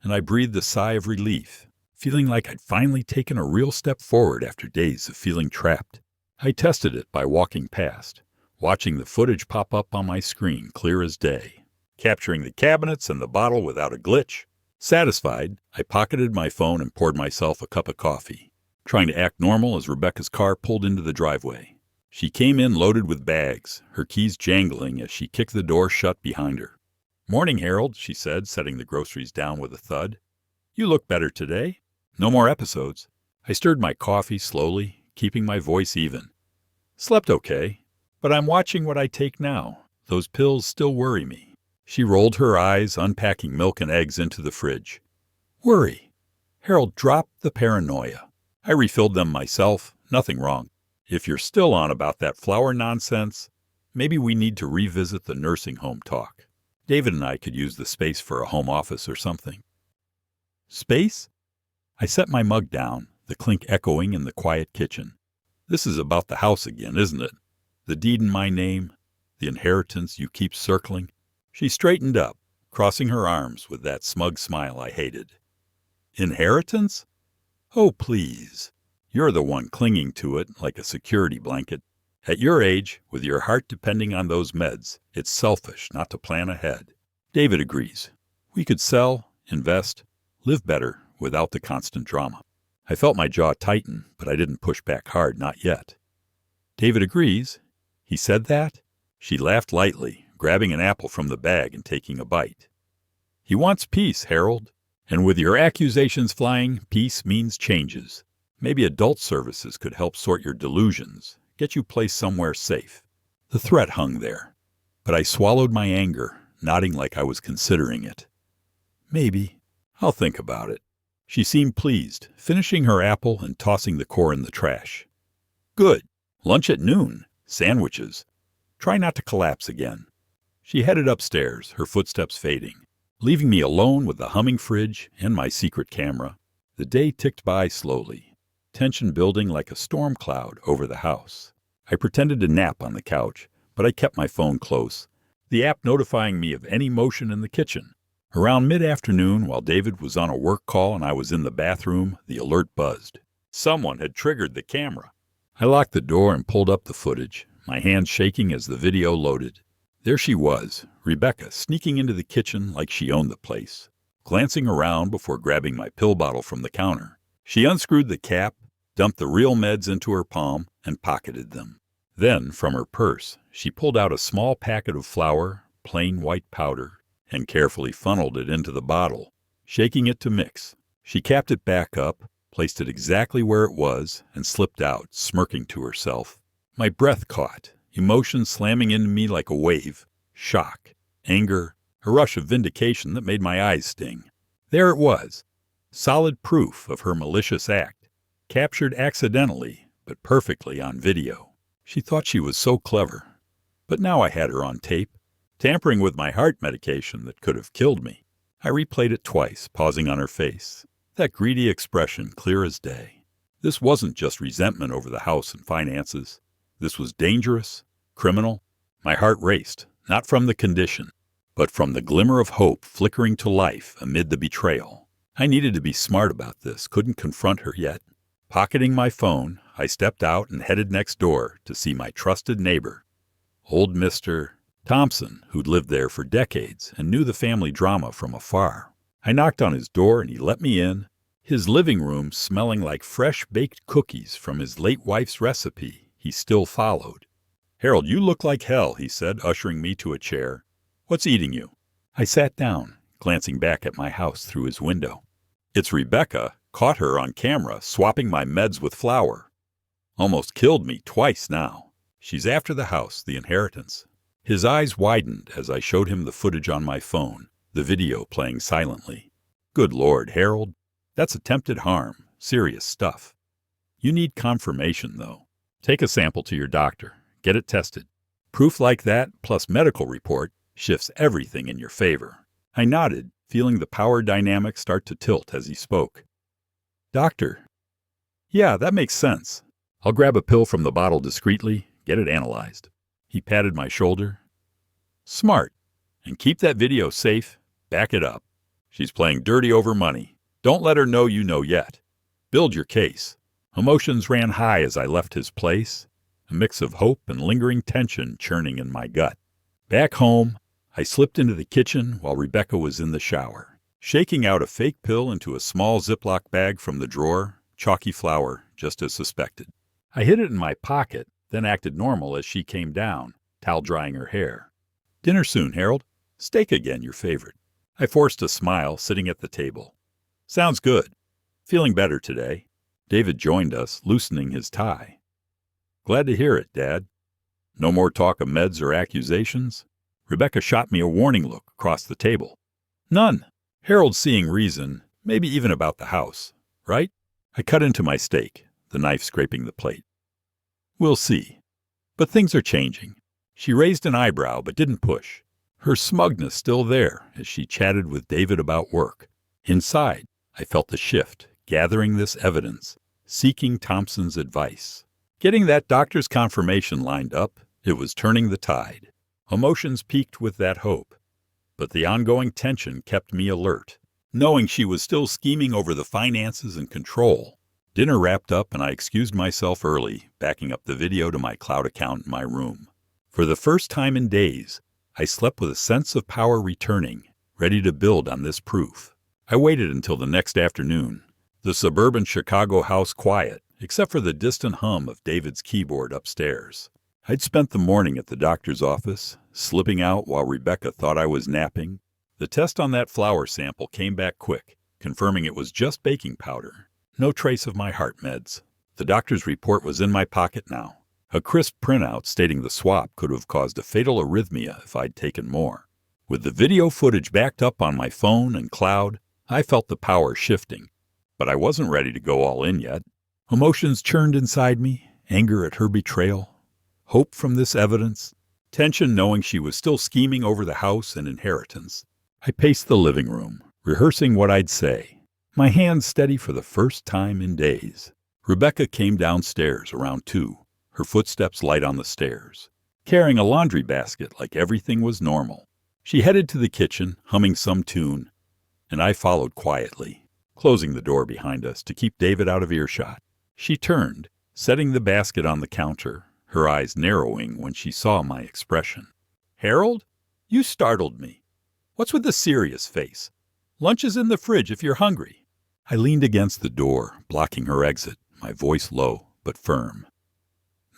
and I breathed a sigh of relief, feeling like I'd finally taken a real step forward after days of feeling trapped. I tested it by walking past, watching the footage pop up on my screen clear as day, capturing the cabinets and the bottle without a glitch. Satisfied, I pocketed my phone and poured myself a cup of coffee. trying to act normal as Rebecca's car pulled into the driveway. She came in loaded with bags, her keys jangling as she kicked the door shut behind her. "Morning, Harold," she said, setting the groceries down with a thud. "You look better today. No more episodes." I stirred my coffee slowly, keeping my voice even. "Slept okay, but I'm watching what I take now. Those pills still worry me." She rolled her eyes, unpacking milk and eggs into the fridge. "Worry?" Harold, drop the paranoia. I refilled them myself, nothing wrong. If you're still on about that flour nonsense, maybe we need to revisit the nursing home talk. David and I could use the space for a home office or something. Space? I set my mug down, the clink echoing in the quiet kitchen. This is about the house again, isn't it? The deed in my name, the inheritance you keep circling. She straightened up, crossing her arms with that smug smile I hated. Inheritance? Oh, please. You're the one clinging to it like a security blanket. At your age, with your heart depending on those meds, it's selfish not to plan ahead. David agrees. We could sell, invest, live better without the constant drama. I felt my jaw tighten, but I didn't push back hard, not yet. David agrees. He said that? She laughed lightly, grabbing an apple from the bag and taking a bite. He wants peace, Harold. And with your accusations flying, peace means changes. Maybe adult services could help sort your delusions, get you placed somewhere safe. The threat hung there. But I swallowed my anger, nodding like I was considering it. Maybe. I'll think about it. She seemed pleased, finishing her apple and tossing the core in the trash. Good. Lunch at noon. Sandwiches. Try not to collapse again. She headed upstairs, her footsteps fading, leaving me alone with the humming fridge and my secret camera. The day ticked by slowly, tension building like a storm cloud over the house. I pretended to nap on the couch, but I kept my phone close, the app notifying me of any motion in the kitchen. Around mid-afternoon, while David was on a work call and I was in the bathroom, the alert buzzed. Someone had triggered the camera. I locked the door and pulled up the footage, my hands shaking as the video loaded. There she was, Rebecca, sneaking into the kitchen like she owned the place, glancing around before grabbing my pill bottle from the counter. She unscrewed the cap, dumped the real meds into her palm, and pocketed them. Then, from her purse, she pulled out a small packet of flour, plain white powder, and carefully funneled it into the bottle, shaking it to mix. She capped it back up, placed it exactly where it was, and slipped out, smirking to herself. My breath caught, emotion slamming into me like a wave, shock, anger, a rush of vindication that made my eyes sting. There it was, solid proof of her malicious act, captured accidentally, but perfectly on video. She thought she was so clever, but now I had her on tape, tampering with my heart medication that could have killed me. I replayed it twice, pausing on her face, that greedy expression clear as day. This wasn't just resentment over the house and finances. This was dangerous, criminal. My heart raced, not from the condition, but from the glimmer of hope flickering to life amid the betrayal. I needed to be smart about this, couldn't confront her yet. Pocketing my phone, I stepped out and headed next door to see my trusted neighbor, old Mr. Thompson, who'd lived there for decades and knew the family drama from afar. I knocked on his door and he let me in, his living room smelling like fresh-baked cookies from his late wife's recipe he still followed. "Harold, you look like hell," he said, ushering me to a chair. "What's eating you?" I sat down, glancing back at my house through his window. It's Rebecca, caught her on camera, swapping my meds with flour. Almost killed me twice now. She's after the house, the inheritance. His eyes widened as I showed him the footage on my phone, the video playing silently. Good Lord, Harold. That's attempted harm, serious stuff. You need confirmation, though. Take a sample to your doctor. Get it tested. Proof like that, plus medical report, shifts everything in your favor. I nodded, feeling the power dynamic start to tilt as he spoke. Doctor. Yeah, that makes sense. I'll grab a pill from the bottle discreetly, get it analyzed. He patted my shoulder. Smart. And keep that video safe. Back it up. She's playing dirty over money. Don't let her know you know yet. Build your case. Emotions ran high as I left his place, a mix of hope and lingering tension churning in my gut. Back home, I slipped into the kitchen while Rebecca was in the shower, shaking out a fake pill into a small Ziploc bag from the drawer, chalky flour, just as suspected. I hid it in my pocket, then acted normal as she came down, towel drying her hair. "Dinner soon, Harold. Steak again, your favorite." I forced a smile, sitting at the table. "Sounds good. Feeling better today." David joined us, loosening his tie. "Glad to hear it, Dad. No more talk of meds or accusations?" Rebecca shot me a warning look across the table. "None. Harold's seeing reason, maybe even about the house, right?" I cut into my steak, the knife scraping the plate. "We'll see. But things are changing." She raised an eyebrow but didn't push, her smugness still there as she chatted with David about work. Inside, I felt the shift, gathering this evidence, seeking Thompson's advice. Getting that doctor's confirmation lined up, it was turning the tide. Emotions peaked with that hope. But the ongoing tension kept me alert, knowing she was still scheming over the finances and control. Dinner wrapped up and I excused myself early, backing up the video to my cloud account in my room. For the first time in days, I slept with a sense of power returning, ready to build on this proof. I waited until the next afternoon, the suburban Chicago house quiet, except for the distant hum of David's keyboard upstairs. I'd spent the morning at the doctor's office, slipping out while Rebecca thought I was napping. The test on that flour sample came back quick, confirming it was just baking powder. No trace of my heart meds. The doctor's report was in my pocket now. A crisp printout stating the swap could have caused a fatal arrhythmia if I'd taken more. With the video footage backed up on my phone and cloud, I felt the power shifting. But I wasn't ready to go all in yet. Emotions churned inside me, anger at her betrayal, hope from this evidence, tension knowing she was still scheming over the house and inheritance. I paced the living room, rehearsing what I'd say, my hands steady for the first time in days. Rebecca came downstairs around 2, her footsteps light on the stairs, carrying a laundry basket like everything was normal. She headed to the kitchen, humming some tune, and I followed quietly, closing the door behind us to keep David out of earshot. She turned, setting the basket on the counter, her eyes narrowing when she saw my expression. "Harold, you startled me. What's with the serious face? Lunch is in the fridge if you're hungry." I leaned against the door, blocking her exit, my voice low but firm.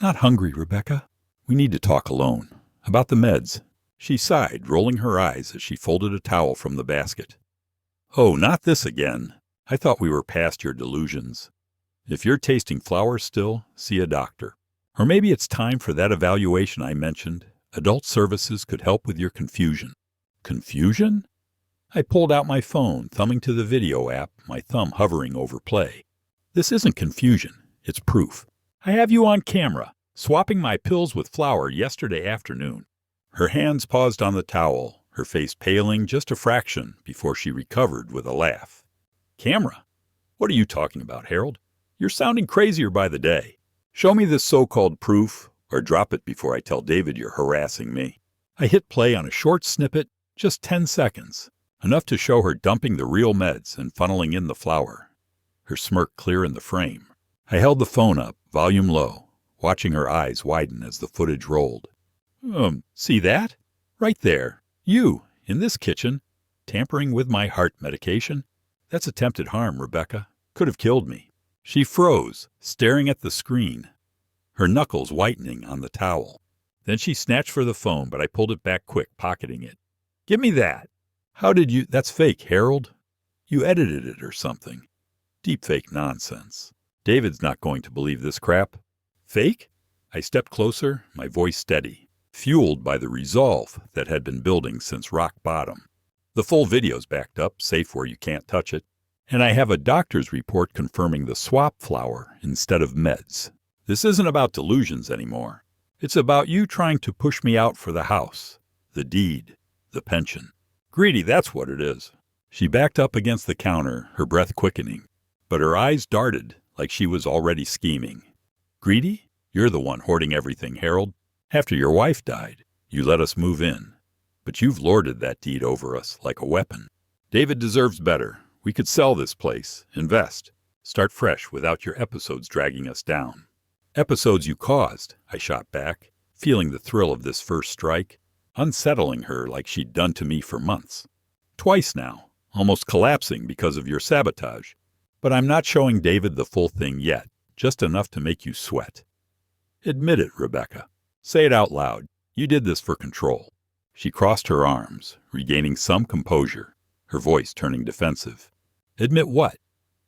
"Not hungry, Rebecca. We need to talk alone. About the meds." She sighed, rolling her eyes as she folded a towel from the basket. "Oh, not this again. I thought we were past your delusions. If you're tasting flour still, see a doctor. Or maybe it's time for that evaluation I mentioned. Adult services could help with your confusion." Confusion? I pulled out my phone, thumbing to the video app, my thumb hovering over play. "This isn't confusion. It's proof. I have you on camera, swapping my pills with flour yesterday afternoon." Her hands paused on the towel, her face paling just a fraction before she recovered with a laugh. "Camera? What are you talking about, Harold? You're sounding crazier by the day. Show me this so-called proof, or drop it before I tell David you're harassing me." I hit play on a short snippet, just 10 seconds, enough to show her dumping the real meds and funneling in the flour, her smirk clear in the frame. I held the phone up, volume low, watching her eyes widen as the footage rolled. See that? Right there. You, in this kitchen, tampering with my heart medication? That's attempted harm, Rebecca. Could have killed me." She froze, staring at the screen, her knuckles whitening on the towel. Then she snatched for the phone, but I pulled it back quick, pocketing it. "Give me that." "How did you—" "That's fake, Harold. You edited it or something. Deepfake nonsense. David's not going to believe this crap." "Fake?" I stepped closer, my voice steady, fueled by the resolve that had been building since rock bottom. "The full video's backed up, safe where you can't touch it. And I have a doctor's report confirming the swap flour instead of meds. This isn't about delusions anymore. It's about you trying to push me out for the house, the deed, the pension. Greedy, that's what it is." She backed up against the counter, her breath quickening, but her eyes darted like she was already scheming. "Greedy? You're the one hoarding everything, Harold. After your wife died, you let us move in. But you've lorded that deed over us like a weapon. David deserves better. We could sell this place, invest, start fresh without your episodes dragging us down." "Episodes you caused," I shot back, feeling the thrill of this first strike, unsettling her like she'd done to me for months. "Twice now, almost collapsing because of your sabotage. But I'm not showing David the full thing yet, just enough to make you sweat. Admit it, Rebecca. Say it out loud. You did this for control. She crossed her arms, regaining some composure, her voice turning defensive. Admit what?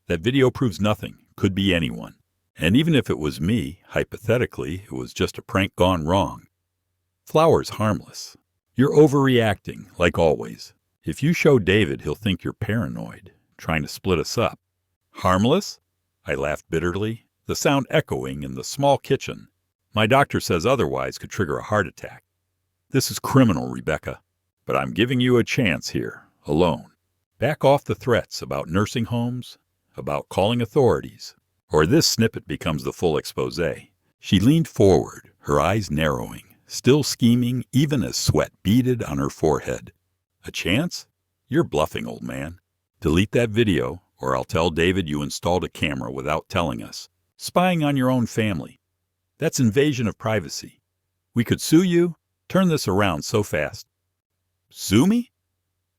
That video proves nothing. Could be anyone. And even if it was me, hypothetically, it was just a prank gone wrong. Flower's harmless. You're overreacting, like always. If you show David, he'll think you're paranoid, trying to split us up. Harmless? I laughed bitterly, the sound echoing in the small kitchen. My doctor says otherwise could trigger a heart attack. This is criminal, Rebecca. But I'm giving you a chance here, alone. Back off the threats about nursing homes, about calling authorities, or this snippet becomes the full expose. She leaned forward, her eyes narrowing, still scheming even as sweat beaded on her forehead. A chance? You're bluffing, old man. Delete that video, or I'll tell David you installed a camera without telling us. Spying on your own family. That's invasion of privacy. We could sue you. Turn this around so fast. Sue me?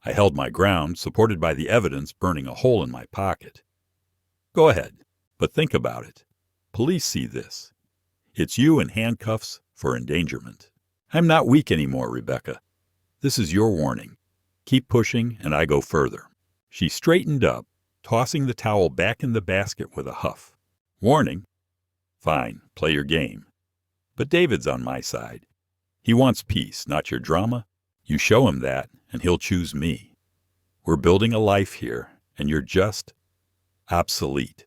I held my ground, supported by the evidence burning a hole in my pocket. Go ahead, but think about it. Police see this. It's you in handcuffs for endangerment. I'm not weak anymore, Rebecca. This is your warning. Keep pushing, and I go further. She straightened up, tossing the towel back in the basket with a huff. Warning? Fine, play your game. But David's on my side. He wants peace, not your drama. You show him that, and he'll choose me. We're building a life here, and you're just obsolete.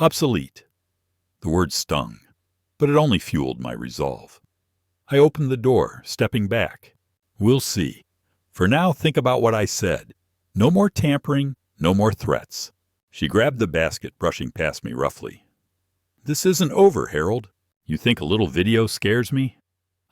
Obsolete. The word stung, but it only fueled my resolve. I opened the door, stepping back. We'll see. For now, think about what I said. No more tampering, no more threats. She grabbed the basket, brushing past me roughly. This isn't over, Harold. You think a little video scares me?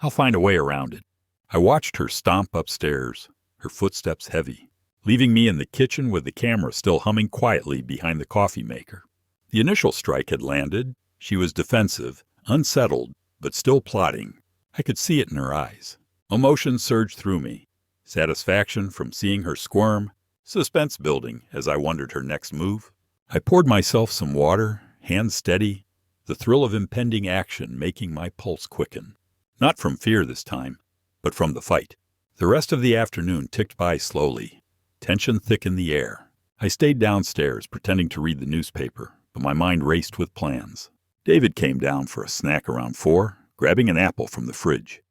I'll find a way around it. I watched her stomp upstairs, her footsteps heavy, leaving me in the kitchen with the camera still humming quietly behind the coffee maker. The initial strike had landed. She was defensive, unsettled, but still plotting. I could see it in her eyes. Emotion surged through me. Satisfaction from seeing her squirm, suspense building as I wondered her next move. I poured myself some water, hands steady, the thrill of impending action making my pulse quicken. Not from fear this time, but from the fight. The rest of the afternoon ticked by slowly. Tension thick in the air. I stayed downstairs, pretending to read the newspaper, but my mind raced with plans. David came down for a snack around 4, grabbing an apple from the fridge.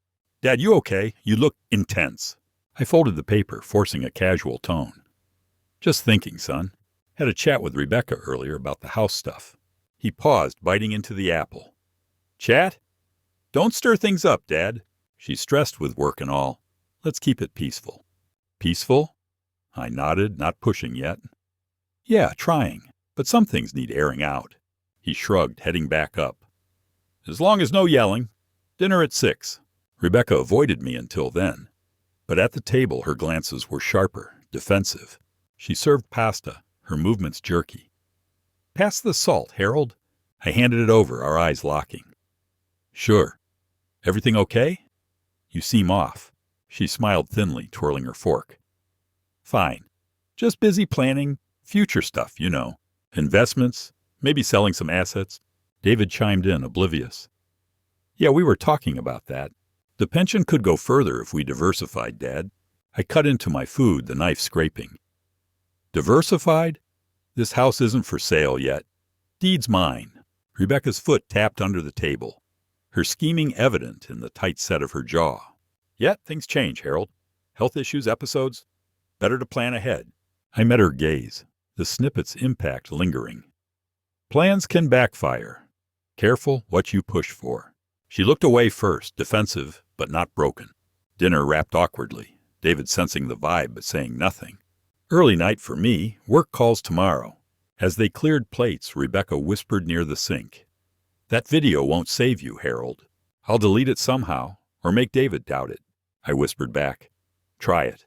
Dad, you okay? You look intense. I folded the paper, forcing a casual tone. Just thinking, son. Had a chat with Rebecca earlier about the house stuff. He paused, biting into the apple. Chat? Don't stir things up, Dad. She's stressed with work and all. Let's keep it peaceful. Peaceful? I nodded, not pushing yet. Yeah, trying. But some things need airing out. He shrugged, heading back up. As long as no yelling. Dinner at 6. Rebecca avoided me until then. But at the table, her glances were sharper, defensive. She served pasta, her movements jerky. Pass the salt, Harold. I handed it over, our eyes locking. Sure. Everything okay? You seem off. She smiled thinly, twirling her fork. Fine. Just busy planning future stuff, you know. Investments, maybe selling some assets. David chimed in, oblivious. Yeah, we were talking about that. The pension could go further if we diversified, Dad. I cut into my food, the knife scraping. Diversified? This house isn't for sale yet. Deed's mine. Rebecca's foot tapped under the table, her scheming evident in the tight set of her jaw. Yet things change, Harold. Health issues, episodes. Better to plan ahead. I met her gaze, the snippet's impact lingering. Plans can backfire. Careful what you push for. She looked away first, defensive, but not broken. Dinner wrapped awkwardly, David sensing the vibe but saying nothing. Early night for me, work calls tomorrow. As they cleared plates, Rebecca whispered near the sink. That video won't save you, Harold. I'll delete it somehow, or make David doubt it. I whispered back. Try it.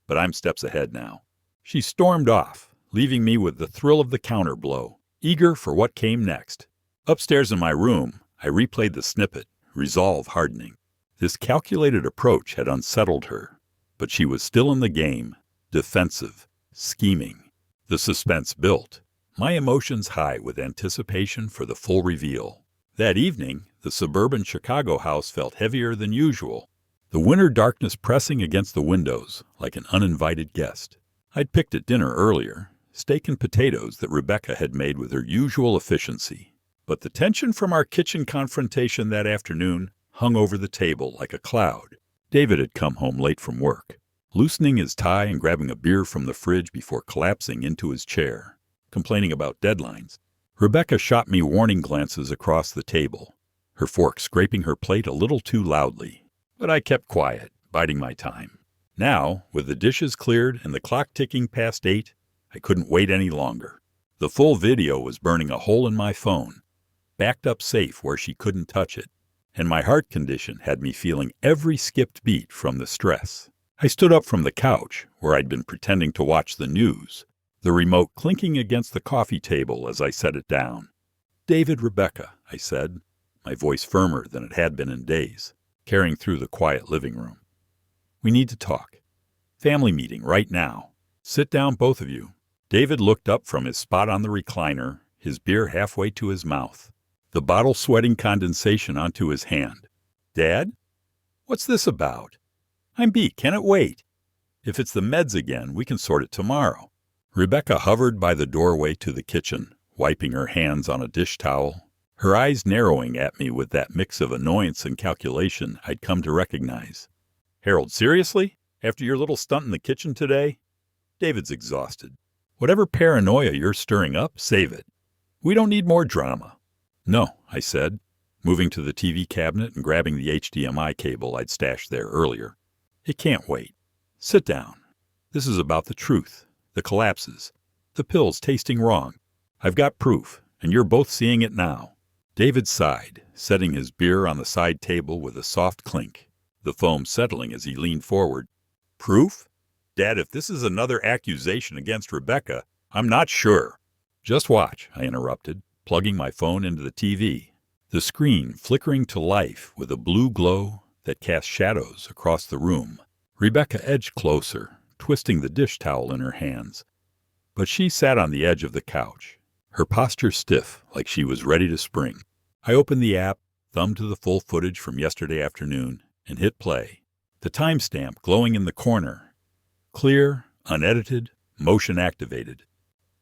But I'm steps ahead now. She stormed off, leaving me with the thrill of the counterblow, eager for what came next. Upstairs in my room, I replayed the snippet, resolve hardening. This calculated approach had unsettled her, but she was still in the game, defensive, scheming. The suspense built. my emotions high with anticipation for the full reveal. That evening, the suburban Chicago house felt heavier than usual, the winter darkness pressing against the windows like an uninvited guest. I'd picked at dinner earlier, steak and potatoes that Rebecca had made with her usual efficiency. But the tension from our kitchen confrontation that afternoon hung over the table like a cloud. David had come home late from work, loosening his tie and grabbing a beer from the fridge before collapsing into his chair, complaining about deadlines. Rebecca shot me warning glances across the table, her fork scraping her plate a little too loudly. But I kept quiet, biding my time. Now, with the dishes cleared and the clock ticking past 8, I couldn't wait any longer. The full video was burning a hole in my phone, backed up safe where she couldn't touch it, and my heart condition had me feeling every skipped beat from the stress. I stood up from the couch, where I'd been pretending to watch the news, the remote clinking against the coffee table as I set it down. "David, Rebecca," I said, my voice firmer than it had been in days, carrying through the quiet living room. "We need to talk. Family meeting right now. Sit down, both of you." David looked up from his spot on the recliner, his beer halfway to his mouth, the bottle sweating condensation onto his hand. "Dad? What's this about? I'm beat. Can it wait? If it's the meds again, we can sort it tomorrow." Rebecca hovered by the doorway to the kitchen, wiping her hands on a dish towel, her eyes narrowing at me with that mix of annoyance and calculation I'd come to recognize. "Harold, seriously? After your little stunt in the kitchen today?" David's exhausted. "Whatever paranoia you're stirring up, save it. We don't need more drama." "No," I said, moving to the TV cabinet and grabbing the HDMI cable I'd stashed there earlier. "It can't wait. Sit down. This is about the truth, the collapses, the pills tasting wrong. I've got proof, and you're both seeing it now." David sighed, setting his beer on the side table with a soft clink, the foam settling as he leaned forward. "Proof? Dad, if this is another accusation against Rebecca, I'm not sure." "Just watch," I interrupted, plugging my phone into the TV, the screen flickering to life with a blue glow that cast shadows across the room. Rebecca edged closer, twisting the dish towel in her hands. But she sat on the edge of the couch, her posture stiff like she was ready to spring. I opened the app, thumbed to the full footage from yesterday afternoon, and hit play. The timestamp glowing in the corner. Clear, unedited, motion activated.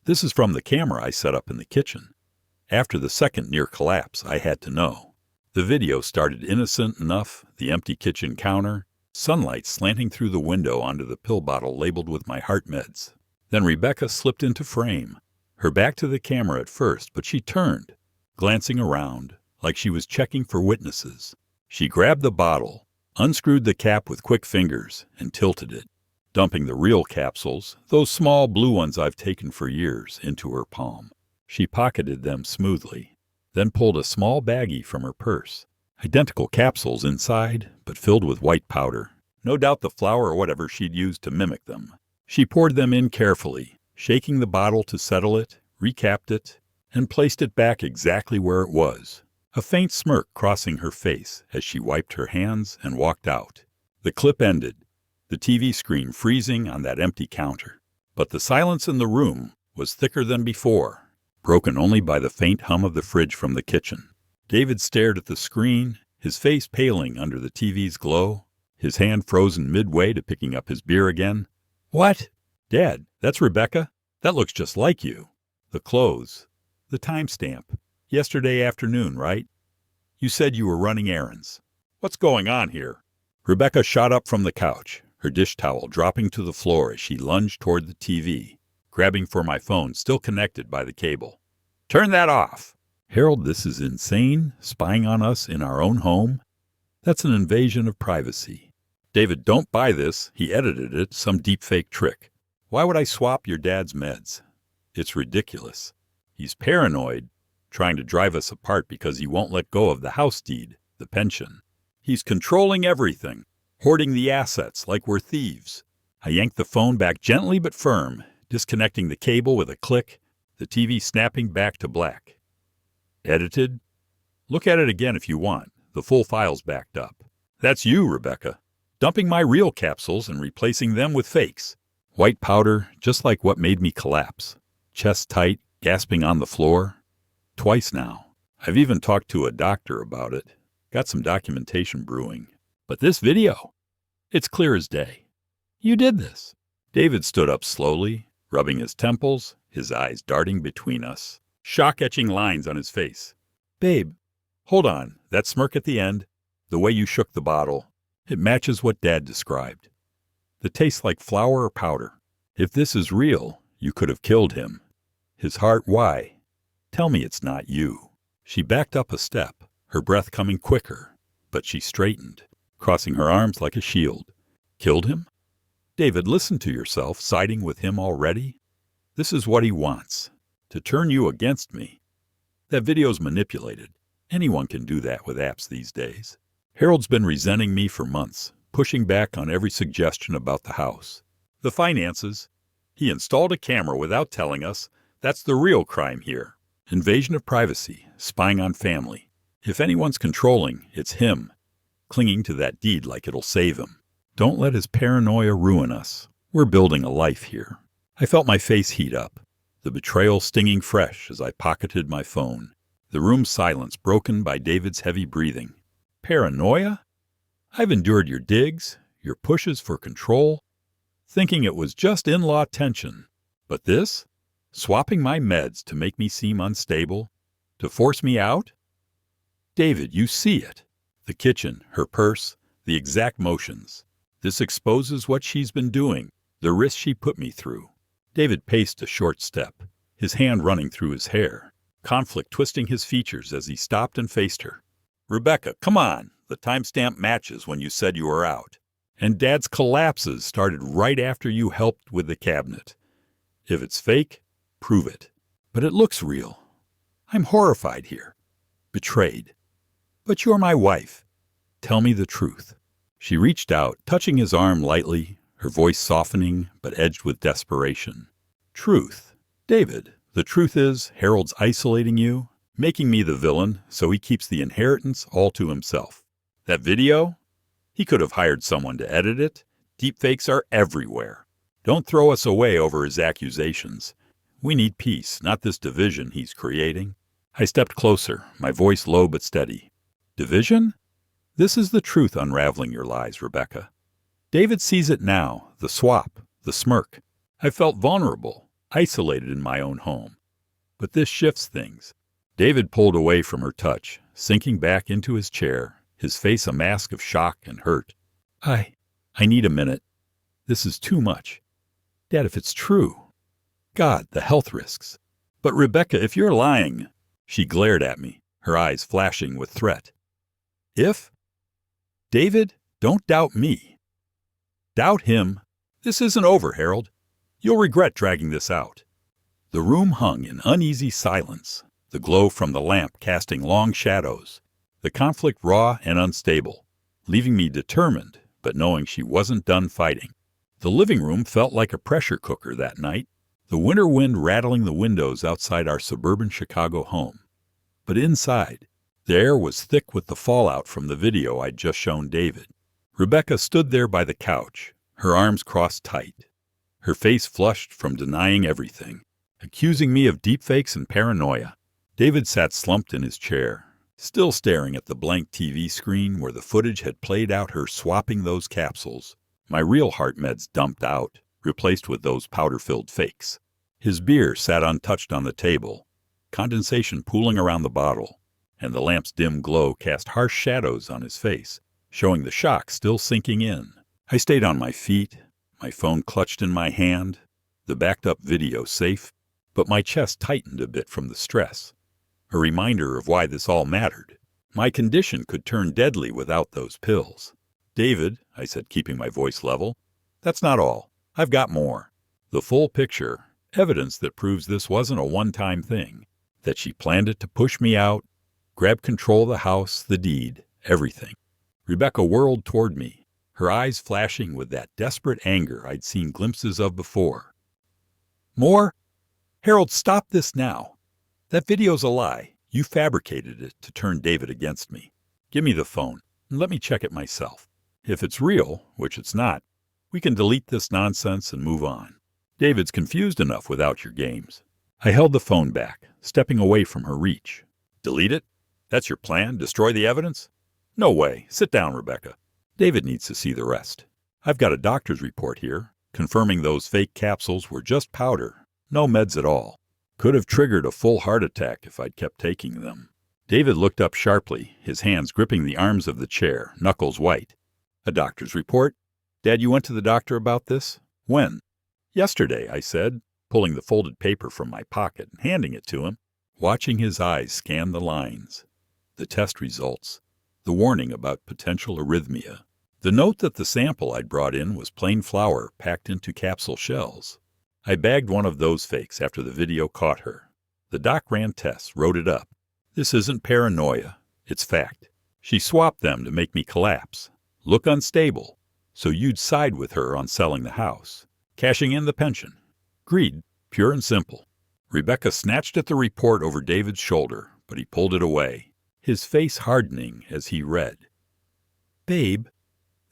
This is from the camera I set up in the kitchen. After the second near collapse, I had to know. The video started innocent enough, the empty kitchen counter, sunlight slanting through the window onto the pill bottle labeled with my heart meds. Then Rebecca slipped into frame, her back to the camera at first, but she turned, glancing around, like she was checking for witnesses. She grabbed the bottle, unscrewed the cap with quick fingers, and tilted it, dumping the real capsules, those small blue ones I've taken for years, into her palm. She pocketed them smoothly, then pulled a small baggie from her purse. Identical capsules inside, but filled with white powder. No doubt the flour or whatever she'd used to mimic them. She poured them in carefully, shaking the bottle to settle it, recapped it, and placed it back exactly where it was, a faint smirk crossing her face as she wiped her hands and walked out. The clip ended, the TV screen freezing on that empty counter. But the silence in the room was thicker than before, broken only by the faint hum of the fridge from the kitchen. David stared at the screen, his face paling under the TV's glow, his hand frozen midway to picking up his beer again. "What?" "Dad, that's Rebecca. That looks just like you. The clothes, the timestamp. Yesterday afternoon, right? You said you were running errands. What's going on here?" Rebecca shot up from the couch, her dish towel dropping to the floor as she lunged toward the TV, grabbing for my phone still connected by the cable. "Turn that off." "Harold, this is insane, spying on us in our own home. That's an invasion of privacy." "David, don't buy this. He edited it, some deepfake trick. Why would I swap your dad's meds? It's ridiculous. He's paranoid, trying to drive us apart because he won't let go of the house deed, the pension. He's controlling everything, hoarding the assets like we're thieves." I yanked the phone back gently but firm, disconnecting the cable with a click, the TV snapping back to black. "Edited? Look at it again if you want. The full file's backed up. That's you, Rebecca, dumping my real capsules and replacing them with fakes. White powder, just like what made me collapse. Chest tight, gasping on the floor. Twice now. I've even talked to a doctor about it. Got some documentation brewing. But this video, it's clear as day. You did this. David stood up slowly, rubbing his temples, his eyes darting between us, shock-etching lines on his face. Babe, hold on. That smirk at the end, the way you shook the bottle, it matches what Dad described. The taste like flour or powder. If this is real, you could have killed him. His heart, why? Tell me it's not you. She backed up a step, her breath coming quicker, but she straightened, crossing her arms like a shield. Killed him? David, listen to yourself, siding with him already. This is what he wants, to turn you against me. That video's manipulated. Anyone can do that with apps these days. Harold's been resenting me for months, pushing back on every suggestion about the house. The finances. He installed a camera without telling us. That's the real crime here. Invasion of privacy, spying on family. If anyone's controlling, it's him, clinging to that deed like it'll save him. Don't let his paranoia ruin us. We're building a life here. I felt my face heat up, the betrayal stinging fresh as I pocketed my phone. The room's silence broken by David's heavy breathing. Paranoia? I've endured your digs, your pushes for control, thinking it was just in-law tension. But this? Swapping my meds to make me seem unstable? To force me out? David, you see it. The kitchen, her purse, the exact motions. This exposes what she's been doing, the risk she put me through. David paced a short step, his hand running through his hair, conflict twisting his features as he stopped and faced her. Rebecca, come on. The timestamp matches when you said you were out. And Dad's collapses started right after you helped with the cabinet. If it's fake, prove it. But it looks real. I'm horrified here. Betrayed. But you're my wife. Tell me the truth. She reached out, touching his arm lightly, her voice softening but edged with desperation. Truth. David, the truth is Harold's isolating you, making me the villain so he keeps the inheritance all to himself. That video? He could have hired someone to edit it. Deepfakes are everywhere. Don't throw us away over his accusations. We need peace, not this division he's creating. I stepped closer, my voice low but steady. Division? This is the truth unraveling your lies, Rebecca. David sees it now, the swap, the smirk. I felt vulnerable, isolated in my own home. But this shifts things. David pulled away from her touch, sinking back into his chair, his face a mask of shock and hurt. I need a minute. This is too much. Dad, if it's true. God, the health risks. But Rebecca, if you're lying. She glared at me, her eyes flashing with threat. If? David, don't doubt me. Doubt him. This isn't over, Harold. You'll regret dragging this out. The room hung in uneasy silence, the glow from the lamp casting long shadows, the conflict raw and unstable, leaving me determined, but knowing she wasn't done fighting. The living room felt like a pressure cooker that night, the winter wind rattling the windows outside our suburban Chicago home. But inside, the air was thick with the fallout from the video I'd just shown David. Rebecca stood there by the couch, her arms crossed tight, her face flushed from denying everything, accusing me of deepfakes and paranoia. David sat slumped in his chair, still staring at the blank TV screen where the footage had played out her swapping those capsules. My real heart meds dumped out, replaced with those powder-filled fakes. His beer sat untouched on the table, condensation pooling around the bottle, and the lamp's dim glow cast harsh shadows on his face, showing the shock still sinking in. I stayed on my feet, my phone clutched in my hand, the backed-up video safe, but my chest tightened a bit from the stress. A reminder of why this all mattered. My condition could turn deadly without those pills. David, I said, keeping my voice level, that's not all. I've got more. The full picture, evidence that proves this wasn't a one-time thing, that she planned it to push me out, grab control of the house, the deed, everything. Rebecca whirled toward me, her eyes flashing with that desperate anger I'd seen glimpses of before. More? Harold, stop this now. That video's a lie. You fabricated it to turn David against me. Give me the phone, and let me check it myself. If it's real, which it's not, we can delete this nonsense and move on. David's confused enough without your games. I held the phone back, stepping away from her reach. Delete it? That's your plan? Destroy the evidence? No way. Sit down, Rebecca. David needs to see the rest. I've got a doctor's report here, confirming those fake capsules were just powder, no meds at all. Could have triggered a full heart attack if I'd kept taking them. David looked up sharply, his hands gripping the arms of the chair, knuckles white. A doctor's report? Dad, you went to the doctor about this? When? Yesterday, I said, pulling the folded paper from my pocket and handing it to him, watching his eyes scan the lines. The test results. The warning about potential arrhythmia. The note that the sample I'd brought in was plain flour packed into capsule shells. I bagged one of those fakes after the video caught her. The doc ran tests, wrote it up. This isn't paranoia. It's fact. She swapped them to make me collapse, look unstable, so you'd side with her on selling the house, cashing in the pension. Greed, pure and simple. Rebecca snatched at the report over David's shoulder, but he pulled it away, his face hardening as he read. Babe,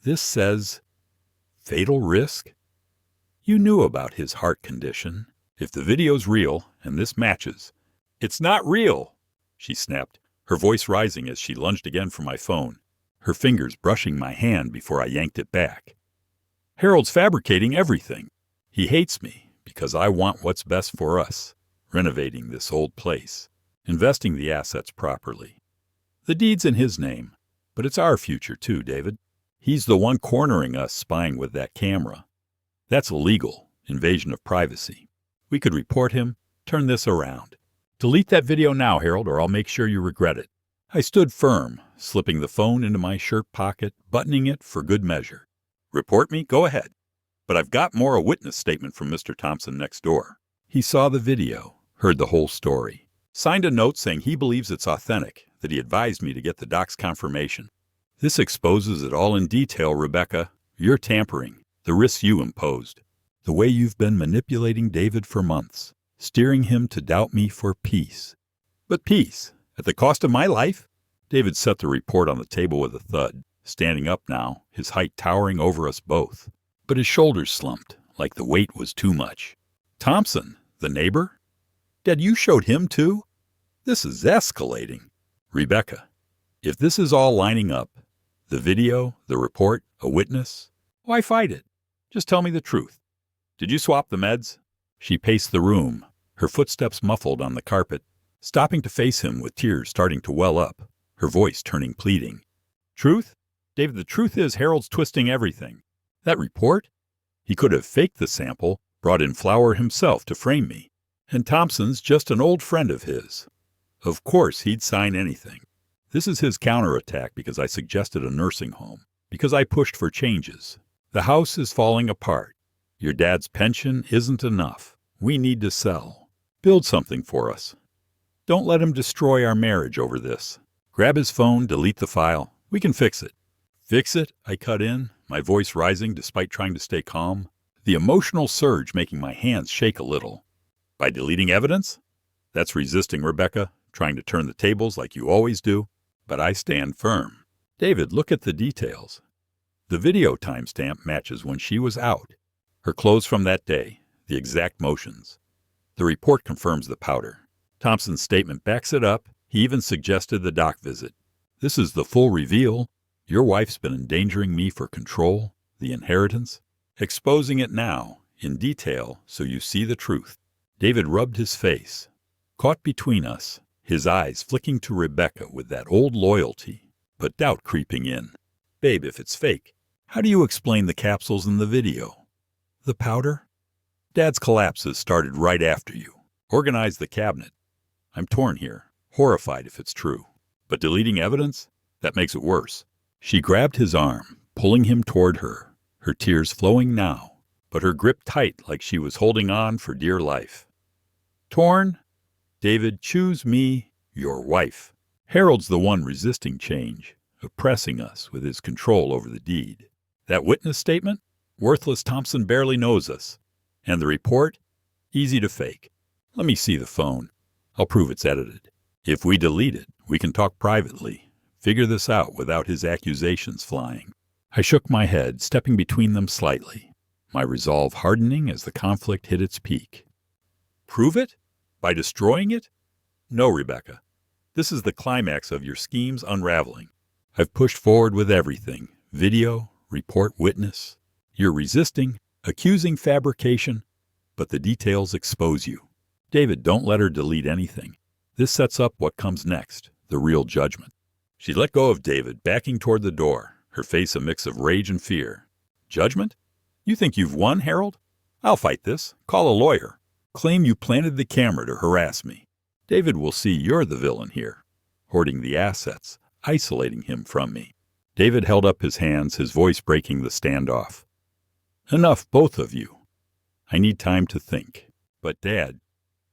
this says, fatal risk? You knew about his heart condition. If the video's real, and this matches. It's not real, she snapped, her voice rising as she lunged again for my phone, her fingers brushing my hand before I yanked it back. Harold's fabricating everything. He hates me because I want what's best for us, renovating this old place, investing the assets properly. The deed's in his name, but it's our future too, David. He's the one cornering us spying with that camera. That's illegal, invasion of privacy. We could report him, turn this around. Delete that video now, Harold, or I'll make sure you regret it. I stood firm, slipping the phone into my shirt pocket, buttoning it for good measure. Report me? Go ahead. But I've got more a witness statement from Mr. Thompson next door. He saw the video, heard the whole story, signed a note saying he believes it's authentic, that he advised me to get the doc's confirmation. This exposes it all in detail, Rebecca. Your tampering, the risks you imposed, the way you've been manipulating David for months, steering him to doubt me for peace. But peace? At the cost of my life? David set the report on the table with a thud, standing up now, his height towering over us both. But his shoulders slumped, like the weight was too much. Thompson, the neighbor? Dad, you showed him too? This is escalating. Rebecca, if this is all lining up, the video, the report, a witness, why fight it? Just tell me the truth. Did you swap the meds? She paced the room, her footsteps muffled on the carpet, stopping to face him with tears starting to well up, her voice turning pleading. Truth? David, the truth is Harold's twisting everything. That report? He could have faked the sample, brought in flour himself to frame me. And Thompson's just an old friend of his. Of course he'd sign anything. This is his counterattack because I suggested a nursing home, because I pushed for changes. The house is falling apart. Your dad's pension isn't enough. We need to sell. Build something for us. Don't let him destroy our marriage over this. Grab his phone, delete the file. We can fix it. Fix it? I cut in, my voice rising despite trying to stay calm, the emotional surge making my hands shake a little. By deleting evidence? That's resisting, Rebecca, trying to turn the tables like you always do. But I stand firm. David, look at the details. The video timestamp matches when she was out. Her clothes from that day, the exact motions. The report confirms the powder. Thompson's statement backs it up. He even suggested the doc visit. This is the full reveal. Your wife's been endangering me for control, the inheritance. Exposing it now, in detail, so you see the truth. David rubbed his face. Caught between us, his eyes flicking to Rebecca with that old loyalty, but doubt creeping in. Babe, if it's fake, how do you explain the capsules in the video? The powder? Dad's collapses started right after you. Organize the cabinet. I'm torn here, horrified if it's true. But deleting evidence? That makes it worse. She grabbed his arm, pulling him toward her, her tears flowing now, but her grip tight like she was holding on for dear life. Torn? David, choose me, your wife. Harold's the one resisting change, oppressing us with his control over the deed. That witness statement? Worthless Thompson barely knows us. And the report? Easy to fake. Let me see the phone. I'll prove it's edited. If we delete it, we can talk privately, figure this out without his accusations flying. I shook my head, stepping between them slightly, my resolve hardening as the conflict hit its peak. Prove it? By destroying it? No, Rebecca. This is the climax of your scheme's unraveling. I've pushed forward with everything. Video, report, witness. You're resisting, accusing fabrication, but the details expose you. David, don't let her delete anything. This sets up what comes next, the real judgment. She let go of David, backing toward the door, her face a mix of rage and fear. Judgment? You think you've won, Harold? I'll fight this. Call a lawyer. Claim you planted the camera to harass me. David will see you're the villain here, hoarding the assets, isolating him from me. David held up his hands, his voice breaking the standoff. Enough, both of you. I need time to think. But, Dad,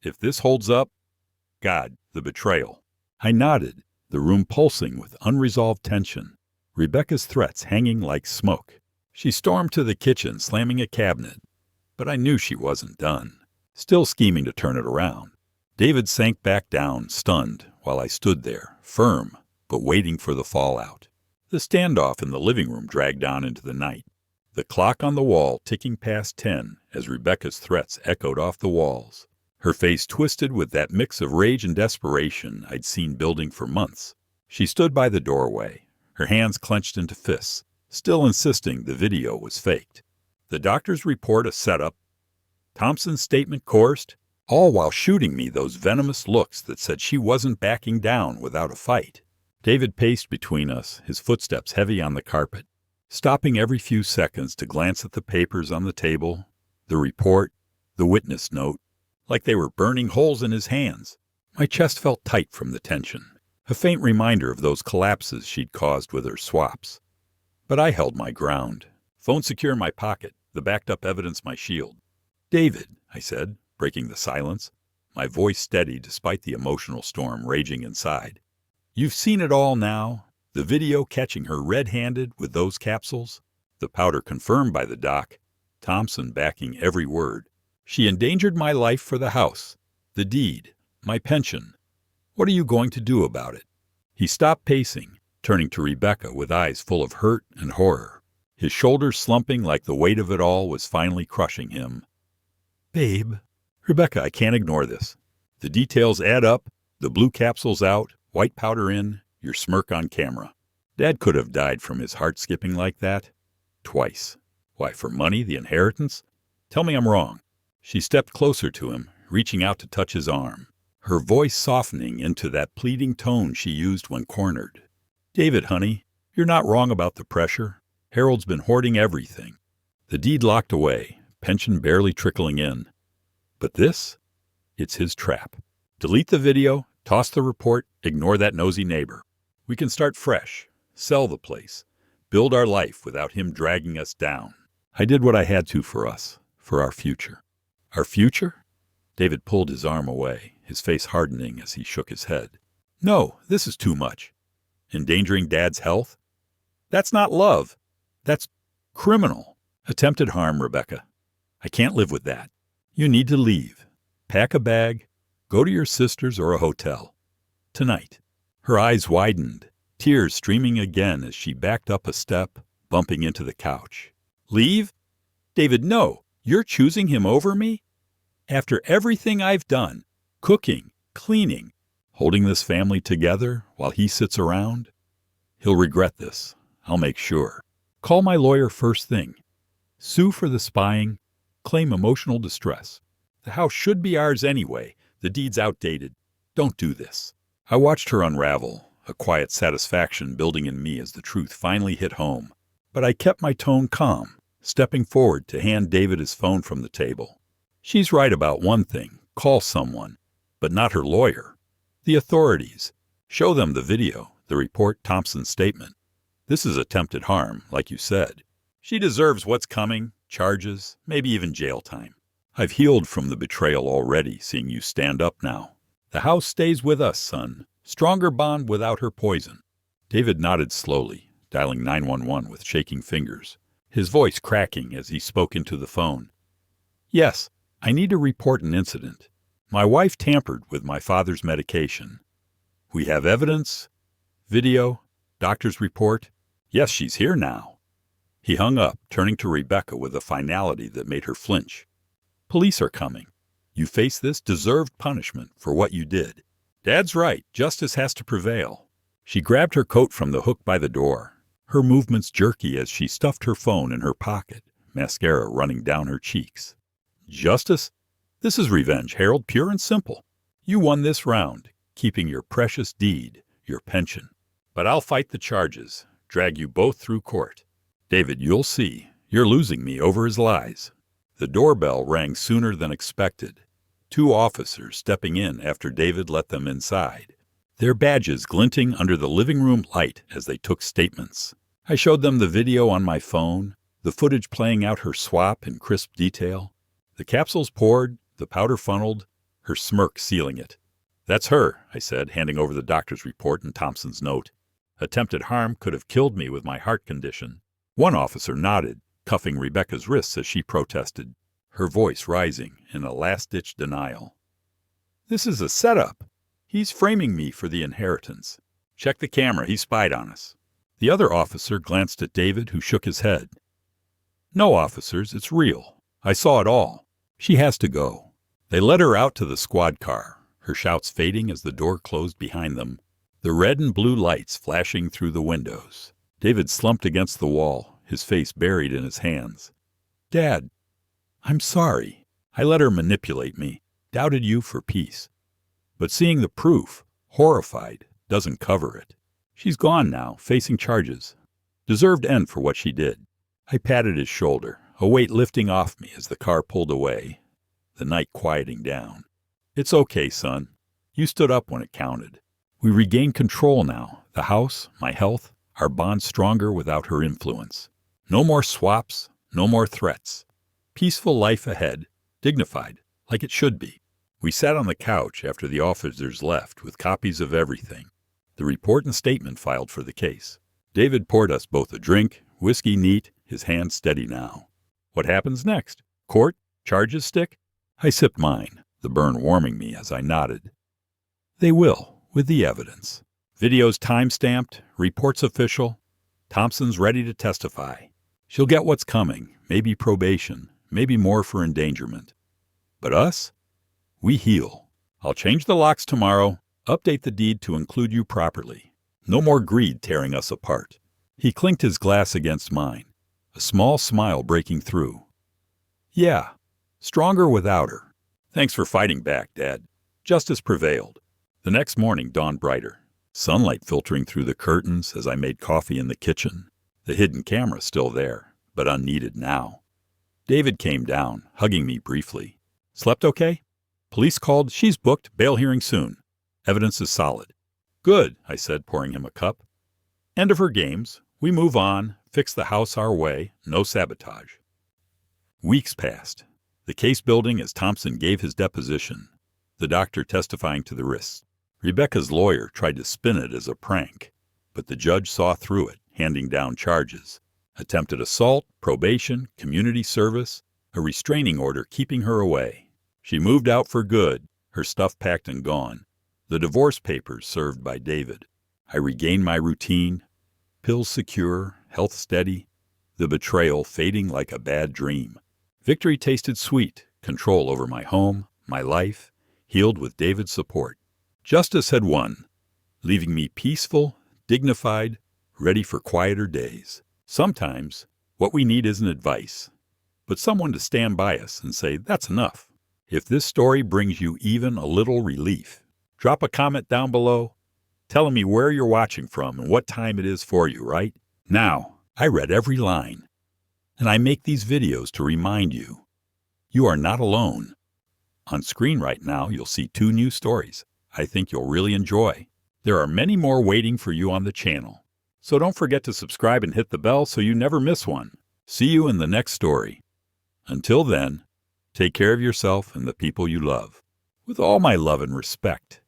if this holds up, God, the betrayal. I nodded, the room pulsing with unresolved tension, Rebecca's threats hanging like smoke. She stormed to the kitchen, slamming a cabinet. But I knew she wasn't done, still scheming to turn it around. David sank back down, stunned, while I stood there, firm, but waiting for the fallout. The standoff in the living room dragged on into the night, the clock on the wall ticking past 10 as Rebecca's threats echoed off the walls. Her face twisted with that mix of rage and desperation I'd seen building for months. She stood by the doorway, her hands clenched into fists, still insisting the video was faked. The doctor's report a setup, Thompson's statement coerced, all while shooting me those venomous looks that said she wasn't backing down without a fight. David paced between us, his footsteps heavy on the carpet, stopping every few seconds to glance at the papers on the table, the report, the witness note, like they were burning holes in his hands. My chest felt tight from the tension, a faint reminder of those collapses she'd caused with her swaps. But I held my ground, phone secure in my pocket, the backed-up evidence my shield. David, I said, breaking the silence, my voice steady despite the emotional storm raging inside. You've seen it all now, the video catching her red-handed with those capsules, the powder confirmed by the doc, Thompson backing every word. She endangered my life for the house, the deed, my pension. What are you going to do about it? He stopped pacing, turning to Rebecca with eyes full of hurt and horror, his shoulders slumping like the weight of it all was finally crushing him. Babe. Rebecca, I can't ignore this. The details add up, the blue capsules out, white powder in, your smirk on camera. Dad could have died from his heart skipping like that. Twice. Why, for money, the inheritance? Tell me I'm wrong. She stepped closer to him, reaching out to touch his arm, her voice softening into that pleading tone she used when cornered. David, honey, you're not wrong about the pressure. Harold's been hoarding everything. The deed locked away, pension barely trickling in. But this? It's his trap. Delete the video, toss the report, ignore that nosy neighbor. We can start fresh, sell the place, build our life without him dragging us down. I did what I had to for us, for our future. Our future? David pulled his arm away, his face hardening as he shook his head. No, this is too much. Endangering Dad's health? That's not love. That's criminal. Attempted harm, Rebecca. I can't live with that. You need to leave. Pack a bag. Go to your sister's or a hotel. Tonight. Her eyes widened, tears streaming again as she backed up a step, bumping into the couch. Leave? David, no. You're choosing him over me? After everything I've done, cooking, cleaning, holding this family together while he sits around? He'll regret this. I'll make sure. Call my lawyer first thing. Sue for the spying. Claim emotional distress. The house should be ours anyway. The deed's outdated. Don't do this. I watched her unravel, a quiet satisfaction building in me as the truth finally hit home. But I kept my tone calm, stepping forward to hand David his phone from the table. She's right about one thing. Call someone. But not her lawyer. The authorities. Show them the video, the report, Thompson's statement. This is attempted harm, like you said. She deserves what's coming, charges, maybe even jail time. I've healed from the betrayal already, seeing you stand up now. The house stays with us, son. Stronger bond without her poison. David nodded slowly, dialing 911 with shaking fingers, his voice cracking as he spoke into the phone. Yes, I need to report an incident. My wife tampered with my father's medication. We have evidence, video, doctor's report. Yes, she's here now. He hung up, turning to Rebecca with a finality that made her flinch. Police are coming. You face this deserved punishment for what you did. Dad's right. Justice has to prevail. She grabbed her coat from the hook by the door, her movements jerky as she stuffed her phone in her pocket, mascara running down her cheeks. Justice? This is revenge, Harold, pure and simple. You won this round, keeping your precious deed, your pension. But I'll fight the charges, drag you both through court. David, you'll see. You're losing me over his lies. The doorbell rang sooner than expected. 2 officers stepping in after David let them inside, their badges glinting under the living room light as they took statements. I showed them the video on my phone, the footage playing out her swap in crisp detail. The capsules poured, the powder funneled, her smirk sealing it. That's her, I said, handing over the doctor's report and Thompson's note. Attempted harm could have killed me with my heart condition. One officer nodded, cuffing Rebecca's wrists as she protested, her voice rising in a last-ditch denial. This is a setup. He's framing me for the inheritance. Check the camera, he spied on us. The other officer glanced at David, who shook his head. No, officers, it's real. I saw it all. She has to go. They led her out to the squad car, her shouts fading as the door closed behind them, the red and blue lights flashing through the windows. David slumped against the wall, his face buried in his hands. Dad, I'm sorry. I let her manipulate me, doubted you for peace. But seeing the proof, horrified, doesn't cover it. She's gone now, facing charges. Deserved end for what she did. I patted his shoulder, a weight lifting off me as the car pulled away, the night quieting down. It's okay, son. You stood up when it counted. We regained control now, the house, my health, our bond stronger without her influence. No more swaps, no more threats. Peaceful life ahead, dignified, like it should be. We sat on the couch after the officers left with copies of everything, the report and statement filed for the case. David poured us both a drink, whiskey neat, his hand steady now. What happens next? Court? Charges stick? I sipped mine, the burn warming me as I nodded. They will, with the evidence. Videos time-stamped, reports official. Thompson's ready to testify. She'll get what's coming, maybe probation, maybe more for endangerment. But us? We heal. I'll change the locks tomorrow, update the deed to include you properly. No more greed tearing us apart. He clinked his glass against mine, a small smile breaking through. Yeah, stronger without her. Thanks for fighting back, Dad. Justice prevailed. The next morning dawned brighter, sunlight filtering through the curtains as I made coffee in the kitchen. The hidden camera still there, but unneeded now. David came down, hugging me briefly. Slept okay? Police called. She's booked. Bail hearing soon. Evidence is solid. Good, I said, pouring him a cup. End of her games. We move on, fix the house our way, no sabotage. Weeks passed. The case building as Thompson gave his deposition, the doctor testifying to the risks. Rebecca's lawyer tried to spin it as a prank, but the judge saw through it, handing down charges. Attempted assault, probation, community service, a restraining order keeping her away. She moved out for good, her stuff packed and gone. The divorce papers served by David. I regained my routine, pills secure, health steady, the betrayal fading like a bad dream. Victory tasted sweet, control over my home, my life, healed with David's support. Justice had won, leaving me peaceful, dignified, ready for quieter days. Sometimes, what we need isn't advice, but someone to stand by us and say, that's enough. If this story brings you even a little relief, drop a comment down below, telling me where you're watching from and what time it is for you, right? Now, I read every line, and I make these videos to remind you, you are not alone. On screen right now, you'll see 2 new stories I think you'll really enjoy. There are many more waiting for you on the channel, so don't forget to subscribe and hit the bell so you never miss one. See you in the next story. Until then, take care of yourself and the people you love. With all my love and respect.